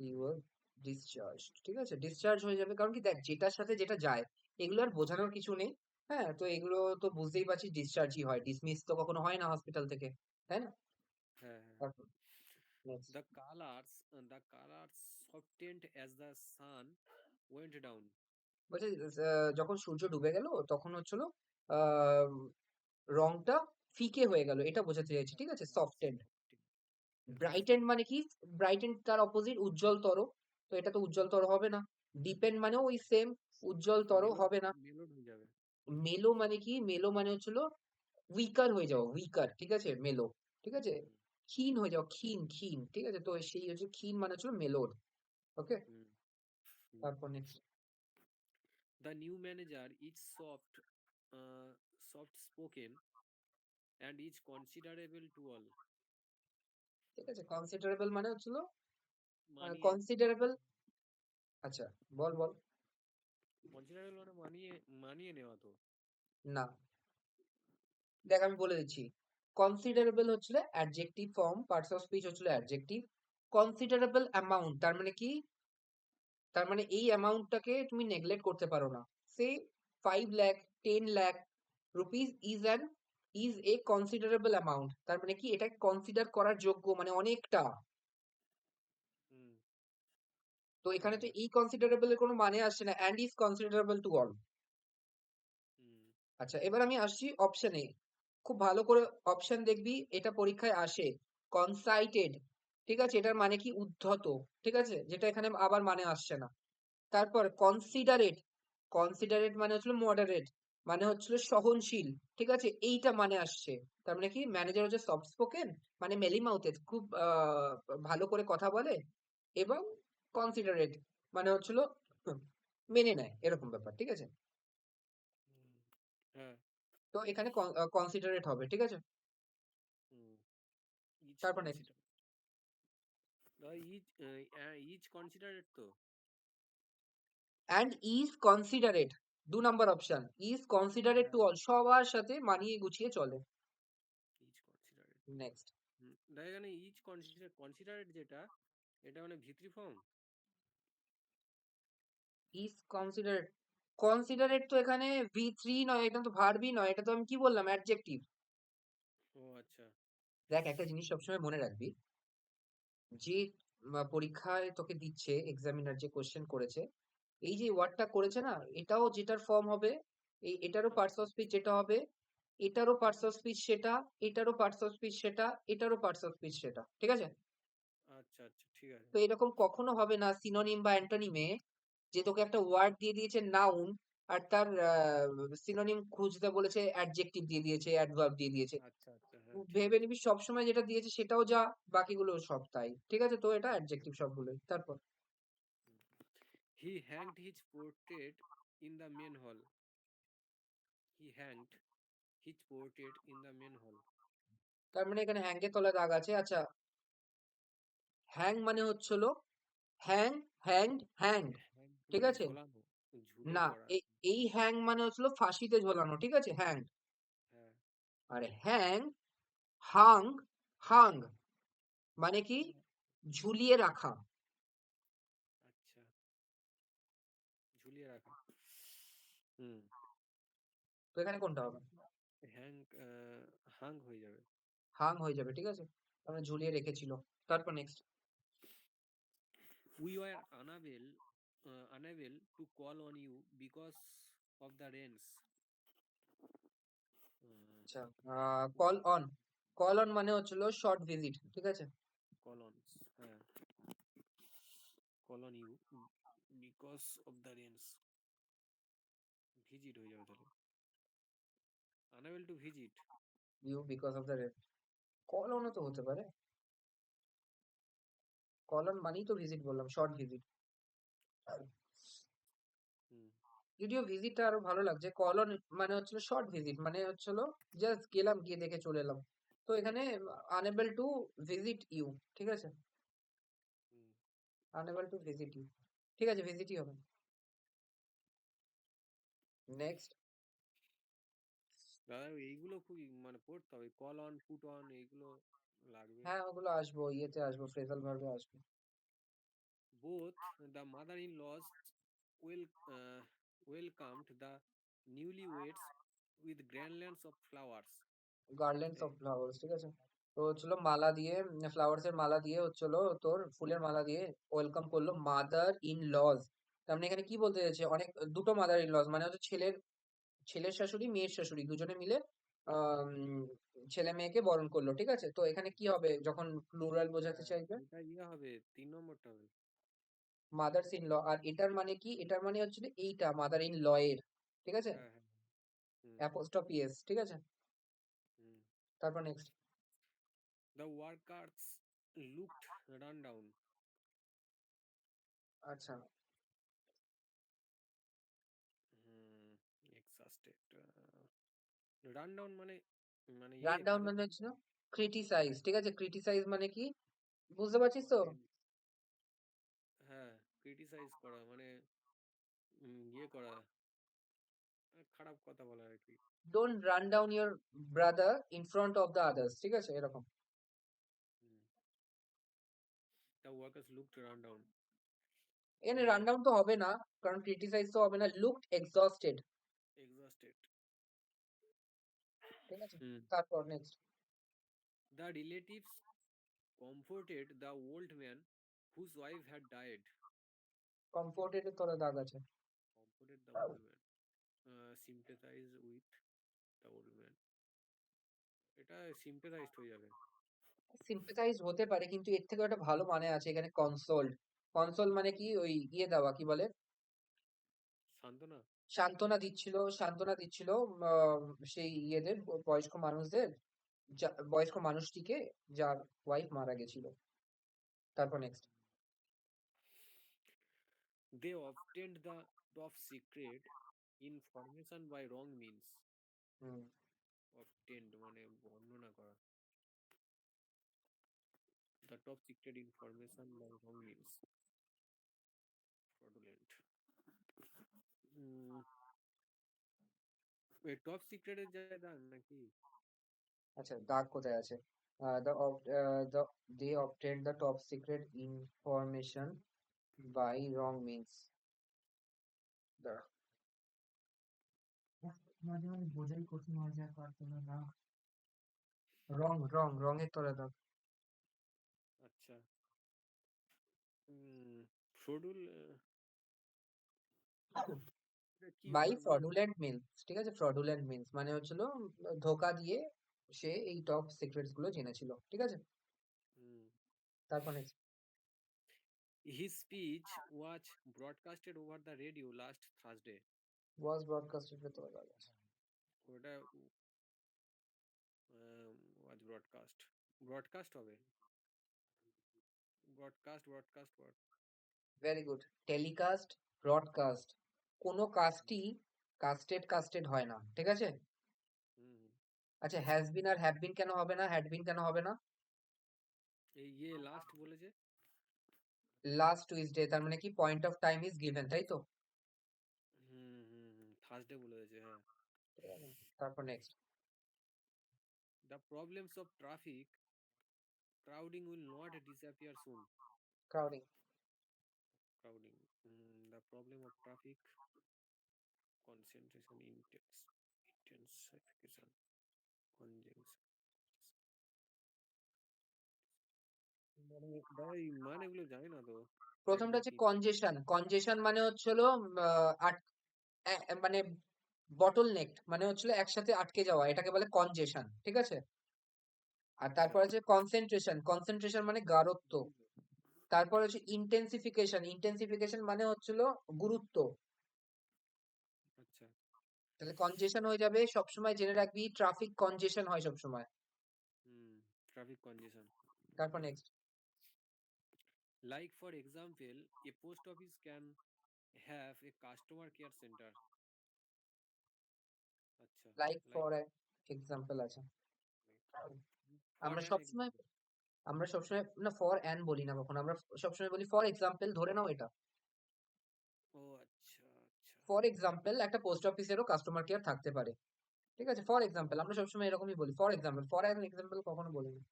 A: He was discharged, ঠিক আছে? ডিসচার্জ হয়ে যাবে, কারণ কি দেখ যেটার সাথে যেটা যায় এগুলো আর বোঝানোর কিছু নেই। হ্যাঁ, তো এগুলো তো বুঝতেই পারছিস, ডিসচার্জই হয়, ডিসমিস তো কখনো হয় না হসপিটাল থেকে, তাই না?
B: হ্যাঁ হ্যাঁ।
A: তারপর next.
B: The colours softened as the sun went down.
A: বলছে যখন সূর্য ডুবে গেল তখন হচ্ছিল আহ রংটা ফিকে হয়ে গেল, এটা বোঝাতে চাইছি, ঠিক আছে? সফটেন্ড। ব্রাইটেন্ড মানে কি? ব্রাইটেন্ড তার অপোজিট উজ্জ্বলতর, তো এটা তো উজ্জ্বলতর হবে না। ডিপেন্ড মানেও ওই সেম, উজ্জ্বলতর হবে না।
B: মেলোড হয়ে যাবে।
A: মেলো মানে কি? মেলো মানে হচ্ছিল উইকার হয়ে যাওয়া, উইকার, ঠিক আছে? মেলো, ঠিক আছে?
B: হুম
A: ক্ষীণ হয়ে যাওয়া, ক্ষীণ, ক্ষীণ, ঠিক আছে? তো সেই হচ্ছে ক্ষীণ মানে হচ্ছিল মেলোড। ওকে,
B: হুম হুম।
A: তারপর next.
B: The new manager is soft spoken and is considerable to all.
A: ঠিক আছে, কনসিডারেবল মানে হচ্ছিল
B: মানিয়ে
A: কনসিডারেবল। আচ্ছা, বল বল।
B: কনসিডারেবল মানে মানিয়ে মানিয়ে নেওয়া তো।
A: না, দেখ আমি বলে দিচ্ছি। কনসিডারেবল হচ্ছিল adjective form, parts of speech হচ্ছিল অ্যাডজেক্টিভ। কনসিডারেবল অ্যামাউন্ট তার মানে কি? তার মানে এই অ্যামাউন্টটাকে তুমি নেগলেক্ট করতে পারো না। সে 5 lakh, 10 lakh rupees is a considerable amount, তার মানে কি এটা কনসিডার করার যোগ্য, মানে অনেকটা।
B: হুম
A: তো এখানে তো
B: হ্যাঁ
A: এই কনসিডারেবল এর কোনো মানে আসছে না, and is considerable to all.
B: হুম
A: আচ্ছা, এবার আমি আসছি অপশনে। খুব ভালো করে অপশন দেখবি, এটা পরীক্ষায় আসে। কনসাইটেড, ঠিক আছে, এটার মানে কি? উদ্ধত, ঠিক আছে, যেটা এখানে আবার মানে আসছে না। তারপর কনসিডারেট, কনসিডারেট মানে হচ্ছিল মডারেট, মানে হচ্ছিল সহনশীল, ঠিক আছে, এইটা মানে আসছে। তার মানে কি? ম্যানেজার হচ্ছে সফট স্পোকেন, মানে মেলি মাউথেড, খুব ভালো করে কথা বলে, এবং কনসিডারেট মানে হচ্ছিল মেনে নেয়, এরকম ব্যাপার, ঠিক আছে?
B: হুম, হ্যাঁ
A: তো এখানে কনসিডারেট হবে, ঠিক আছে?
B: হুম ইজ
A: তারপর নেক্সট।
B: কনসিডার ইজ কনসিডারেট তো
A: অ্যান্ড ইজ কনসিডারেট, 2 নম্বর অপশন, ইজ কনসিডারেট টু
B: হ্যাঁ
A: অল, সবার সাথে মানিয়ে গুছিয়ে চলে।
B: Is considerate.
A: নেক্সট।
B: দেখ এখানে ইজ কনসিডারেট যেটা এটা মানে V three form.
A: Is considerate, considerate তো এখানে V3 নয়, এটা তো ভার্বই নয়, এটা তো আমি কি বললাম? অ্যাডজেক্টিভ।
B: ও আচ্ছা
A: দেখ, একটা জিনিস সবসময় মনে রাখবি, যে পরীক্ষায় তোকে দিচ্ছে এক্সামিনার, যে কোশ্চেন করেছে, এই যে ওয়ার্ডটা করেছে না, এটাও যেটার ফর্ম হবে, এটারও পার্টস অফ স্পিচ যেটা হবে, এটারও পার্টস অফ স্পিচ সেটা, এটারও পার্টস অফ স্পিচ সেটা, এটারও পার্টস অফ স্পিচ সেটা, ঠিক আছে?
B: আচ্ছা আচ্ছা ঠিক আছে।
A: তো এরকম কখনো হবে না সিনোনিম বা অ্যান্টোনিমে, যে তোকে একটা ওয়ার্ড দিয়ে দিয়েছে নাউন, আর তার সিনোনিম খুঁজতে বলেছে, অ্যাডজেক্টিভ দিয়ে দিয়েছে, অ্যাডভার্ব দিয়ে দিয়েছে।
B: আচ্ছা আচ্ছা হ্যাঁ ঠিক
A: ভেবে
B: আছে।
A: নিবি সবসময় যেটা দিয়েছে সেটাও যা, বাকিগুলো সব তাই, ঠিক আছে? তো এটা অ্যাডজেক্টিভ সবগুলোই। তারপর
B: he hanged his portrait in the main hall. He hanged his portrait in the main hall.
A: তার মানে এখানে হ্যাঙ্গের তলায় দাগ আছে। আচ্ছা, হ্যাং মানে হচ্ছিল হ্যাং, হ্যাংড, হ্যাংড,
B: হ্যাং
A: ঠিক
B: মানে
A: আছে?
B: ঝোলানো, ঝুলো
A: না,
B: করা।
A: এই হ্যাং মানে হচ্ছিল ফাঁসিতে ঝোলানো, ঠিক আছে, হ্যাং।
B: হ্যাঁ
A: আর হ্যাং, হাং, হাং মানে কি?
B: হ্যাঁ
A: ঝুলিয়ে রাখা।
B: আচ্ছা ঝুলিয়ে রাখা। হুম
A: তো এখানে কোনটা হবে?
B: হ্যাং হাং হয়ে যাবে।
A: হাং হয়ে যাবে, ঠিক আছে, আমরা ঝুলিয়ে রেখেছিল। তারপর next.
B: We were unable to call on you because of the rains.
A: আচ্ছা, কল অন, কল অন মানে হচ্ছিল শর্ট ভিজিট, ঠিক আছে?
B: Call on, হ্যাঁ call on you because of the rains. Visit হয়ে যাবে তাহলে। Unable to visit.
A: You because of the rain. Call অনও তো হতে পারে, কল অন মানেই তো ভিজিট বললাম, শর্ট ভিজিট।
B: হুম
A: যদিও ভিজিটটা আরো ভালো লাগছে, কল অন মানে হচ্ছিল শর্ট ভিজিট, মানে হচ্ছিল জাস্ট গেলাম, গিয়ে দেখে চলে এলাম। তো এখানে আনএবল টু ভিজিট ইউ, ঠিক আছে,
B: হুম
A: আনএবল টু ভিজিট ইউ, ঠিক আছে, ভিজিটই হবে। নেক্সট।
B: দাদা এইগুলো খুবই মানে পড়তে হবে, কল অন পুট অন এইগুলো লাগবে।
A: হ্যাঁ, ওগুলো আসবো, ইয়েতে আসবো, ফ্রেজাল ভার্বে আসবো।
B: Both the mother-in-laws will welcomed the newlyweds with garlands of flowers.
A: Garlands of
B: এই
A: ফ্লাওয়ার্স, ঠিক আছে। তো হচ্ছিল মালা দিয়ে, ফ্লাওয়ার্স এর মালা দিয়ে হচ্ছিল, তোর ফুলের মালা দিয়ে ওয়েলকাম করলো মাদার ইন লজ। তার মানে এখানে কি বলতে চাইছে? অনেক, দুটো মাদার ইন লজ মানে হচ্ছে ছেলের, ছেলের শাশুড়ি, মেয়ের শাশুড়ি, দুজনে মিলে আম, ছেলে মেয়েকে বরণ করলো, ঠিক আছে? তো এখানে কি হবে যখন প্লুরাল বোঝাতে চাইবে?
B: এটা ইয়ে হবে 3 নম্বরটা হবে।
A: মাদার্স ইন ল, আর এটার মানে কি, এটার মানে হচ্ছে এইটা মাদার ইন ল এর, ঠিক আছে,
B: হ্যাঁ হ্যাঁ হুম
A: অ্যাপোস্ট্রফি এস, ঠিক আছে।
B: হুম
A: তারপর next.
B: The workers looked run down
A: আচ্ছা,
B: হুম এক্সস্টেড রান ডাউন মানে মানে
A: রান ডাউন
B: কাজের
A: মানে
B: থেকে
A: হচ্ছে ক্রিটিসাইজ, ঠিক আছে, ক্রিটিসাইজ মানে কি, বুঝতে পারছিস তো?
B: মানে হ্যাঁ ক্রিটিসাইজ করা মানে ইয়ে করা খারাপ কথা বলা আর কি
A: don't run down your brother in front of the others, ঠিক আছে, এরকম।
B: The workers looked run down
A: এখানে রান ডাউন তো হবে না, কারণ ক্রিটিসাইজ তো হবে না, লুকড এক্সস্টেড,
B: এক্সস্টেড
A: ঠিক আছে।
B: হুম
A: তারপর next.
B: The relatives comforted the old man whose wife had died.
A: Comforted এর তলে দাগ আছে।
B: Comforted the old man. Sympathize with the old man. এটা sympathized হয়ে যাবে
A: সিম্পাথাইজ হতে পারে, কিন্তু এর থেকে একটা ভালো মানে আছে এখানে, কনসোল্ড। কনসোল মানে কি, ওই ইয়ে দেওয়া, কি বলে,
B: সান্ত্বনা
A: সান্ত্বনা দিচ্ছিল, সান্ত্বনা দিচ্ছিল সেই ইয়েদের, বয়স্ক মানুষদের, বয়স্ক মানুষটিকে যার ওয়াইফ মারা গেছিল। তারপর next.
B: they obtained the top secret information by wrong means
A: hmm,
B: obtained মানে বর্ণনা করা the top secret information by wrong means fraudulent এই টপ সিক্রেটের জায়গায় দাগ নাকি
A: আচ্ছা, দাগ কোথায় আছে? The they obtained the top secret information by wrong means. দাঁড়া, মাঝে মাঝে বোঝাই কঠিন হয়ে যায়, পারতো না না। রং রং রঙের তলে দাগ।
B: আচ্ছা ফ্রডুল কি
A: বাই
B: ওয়ার্ড মানে
A: ফ্রডুলেন্ট মিনস, ঠিক আছে, ফ্রডুলেন্ট মিনস মানে হচ্ছিল ধোকা দিয়ে সে এই টপ সিক্রেটস গুলো জেনেছিল, ঠিক আছে। তারপর next,
B: his speech was broadcasted over the radio last Thursday
A: was broadcasted এর তলে দাগ আছে।
B: ওটা was ব্রডকাস্ট হবে broadcast word
A: very good. Telecast, broadcast, কোনো কাস্টই কাস্টেড হয় না, ঠিক আছে।
B: হুম
A: আচ্ছা, has been R have been কেন হবে না, হ্যাড বিন কেন হবে না?
B: এই ইয়ে লাস্ট বলেছে
A: লাস্ট টুইসডে, তার মানে কি point of time is given, তাই তো?
B: থার্সডে বলেছে হ্যাঁ
A: ঠিক আছে? তারপর next.
B: The problems of traffic crowding will not disappear soon
A: crowding.
B: crowding the problem of traffic concentration intensification conjunction মানে ভাই মানে এগুলো জানি না তো এক
A: প্রথমটা
B: দুই
A: হচ্ছে
B: তিন
A: কনজেশন। কনজেশন মানে হচ্ছে হলো মানে বটল নেক, মানে হচ্ছিল একসাথে আটকে যাওয়া, এটাকে বলে কনজেশন, ঠিক আছে। আর
B: আচ্ছা
A: তারপর আছে কনসেন্ট্রেশন, কনসেন্ট্রেশন মানে গাঢ়ত্ব। তারপর হচ্ছে ইন্টেন্সিফিকেশন, ইন্টেন্সিফিকেশন মানে হচ্ছিল গুরুত্ব।
B: আচ্ছা
A: তাহলে কনজেশন হয়ে যাবে, সবসময় জেনে রাখবি ট্রাফিক কনজেশন হয় সবসময়।
B: ট্রাফিক কনজেশন
A: তারপর next.
B: like for example a post office can have a customer care center আচ্ছা
A: লাইক
B: like
A: ফর এক্সাম্পল আছে।
B: for
A: আমরা
B: an
A: সবসময়
B: example
A: আমরা সবসময় না ফর অ্যান বলি না কখনো, আমরা সবসময় বলি ফর এক্সাম্পল, ধরে নাও এটা।
B: ও আচ্ছা আচ্ছা
A: ফর এক্সাম্পল একটা পোস্ট অফিসেরও কাস্টমার কেয়ার থাকতে পারে, ঠিক আছে, ফর এক্সাম্পল আমরা সবসময় এরকমই বলি, for example, for an example কখনো বলি না।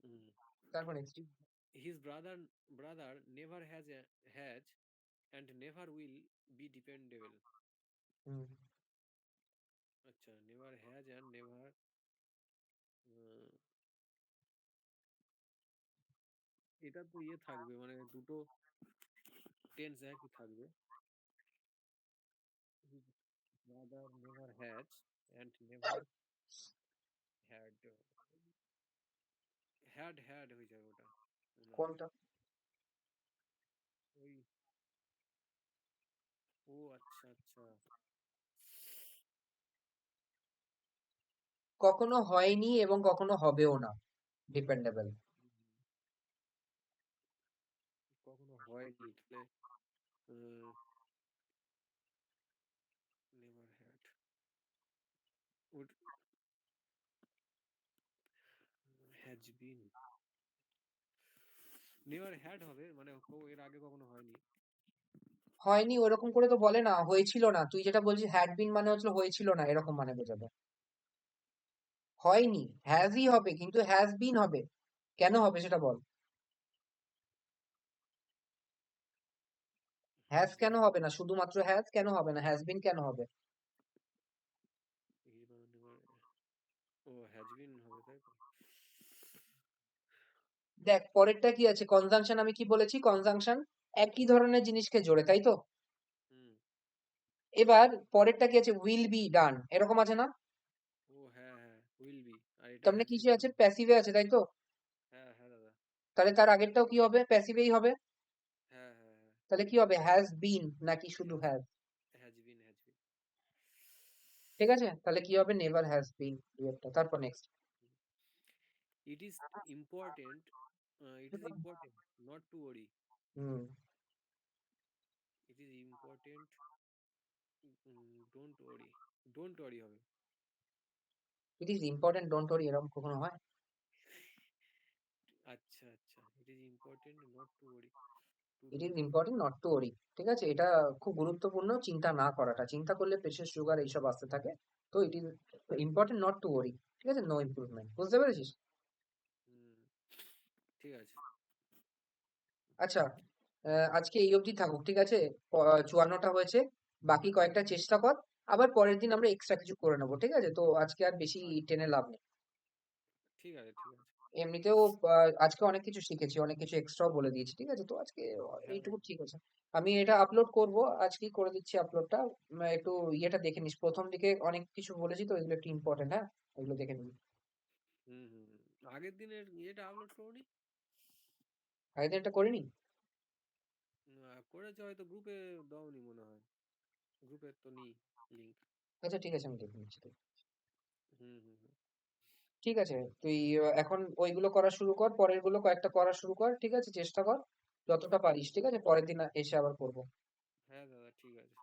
B: হুম
A: তারপর next.
B: his, his brother never has and never will be dependable
A: হুম,
B: আচ্ছা never has and never এটা তো ইয়ে থাকবে মানে দুটো টেন্স একই থাকবে his brother never has and never had had হয়ে যাবে ওটা মনে হয়
A: কোনটা?
B: ওই ও আচ্ছা আচ্ছা
A: কখনো হয়নি এবং কখনো হবেও না, ডিপেন্ডেবল।
B: হুম, কখনো হয়নি তাহলে never had would has been never had হবে মানে এর আগে কখনো হয়নি।
A: হয়নি ওরকম করে তো বলে না, হয়েছিল না। তুই যেটা বলছিস হ্যাড বিন মানে হচ্ছে হয়েছিল না, এরকম মানে বোঝাবে। হয়নি, হ্যাজই হবে, কিন্তু হ্যাজ বিন হবে। কেন হবে সেটা বল। হ্যাজ
B: হ্যাজ
A: কেন
B: বিন
A: হবে না? শুধুমাত্র হ্যাজ কেন হবে না? হ্যাজ বিন কেন হবে?
B: নেভার ও হ্যাজ বিন হবে তাই তো।
A: দেখ পরেরটা কি আছে, কনজাংশন। আমি কি বলেছি? কনজাংশন একই ধরনের জিনিসকে জোড়ে, তাই তো?
B: হুম
A: এবার পরেরটা কি আছে? উইল বি ডান, এরকম আছে না?
B: ও হ্যাঁ হ্যাঁ উইল বি আর এটা
A: তার মানে
B: হ্যাজ বিন
A: কিসে আছে?
B: হবে।
A: প্যাসিভে আছে, তাই তো?
B: হ্যাঁ হ্যাঁ দাদা
A: তাহলে তার আগেরটাও কি হবে? প্যাসিভেই হবে।
B: হ্যাঁ হ্যাঁ হ্যাঁ
A: তাহলে কি হবে? হ্যাজ বিন নাকি শুধু
B: has
A: has?
B: Has been has been
A: ঠিক আছে, তাহলে কি হবে? Never has been. দুই একটা, তারপর next.
B: It is important it is important not to ওরি
A: হুম।
B: ইট is important don't worry don't worry হবে।
A: ইট ইজ ইম্পর্টেন্ট ডোন্ট ওরি, এরকম কখনো হয়?
B: আচ্ছা আচ্ছা it is important not to worry to
A: it is
B: don't worry
A: important not to worry. ঠিক আছে, এটা খুব গুরুত্বপূর্ণ, চিন্তা না করাটা। চিন্তা করলে প্রেশার, সুগার এইসব আসতে থাকে। তো ইট is important not to worry. ঠিক আছে, নো ইমপ্রুভমেন্ট। বুঝতে পেরেছিস?
B: হুম ঠিক আছে
A: আচ্ছা, আজকে এই অবধি থাকুক, ঠিক আছে? 54টা হয়েছে, বাকি কয়েকটা চেষ্টা কর। আবার পরের দিন আমরা এক্সট্রা কিছু করে নেবো, ঠিক আছে? তো আজকে আর বেশি
B: আচ্ছা
A: টেনে লাভ নেই।
B: ঠিক আছে ঠিক আছে
A: এমনিতেও আজকে অনেক কিছু শিখেছি, অনেক কিছু এক্সট্রাও বলে দিয়েছি, ঠিক আছে? তো আজকে
B: হ্যাঁ
A: এইটুকু ঠিক আছে। আমি এটা আপলোড করব, আজকেই করে দিচ্ছি আপলোডটা। একটু ইয়েটা দেখে নিস, প্রথম দিকে অনেক কিছু বলেছি তো, এগুলো একটু ইম্পর্টেন্ট। হ্যাঁ, এগুলো দেখে নিবি।
B: হুম হুম হুম। আগের দিনের ইয়েটা আপলোড করোনি
A: আগের দিন এটা করিনি?
B: করেছে হয়তো গ্রুপে দাওনি মনে হয় গ্রুপের তো নেই লিংক।
A: আচ্ছা ঠিক আছে, আমি দেখে নিচ্ছি।
B: হুম হুম হুম
A: ঠিক আছে, তুই এখন ওইগুলো করা শুরু কর, পরের গুলো কয়েকটা করা শুরু কর, ঠিক আছে? চেষ্টা কর যতটা পারিস, ঠিক আছে? পরের দিন এসে আবার করবো।
B: হ্যাঁ দাদা ঠিক আছে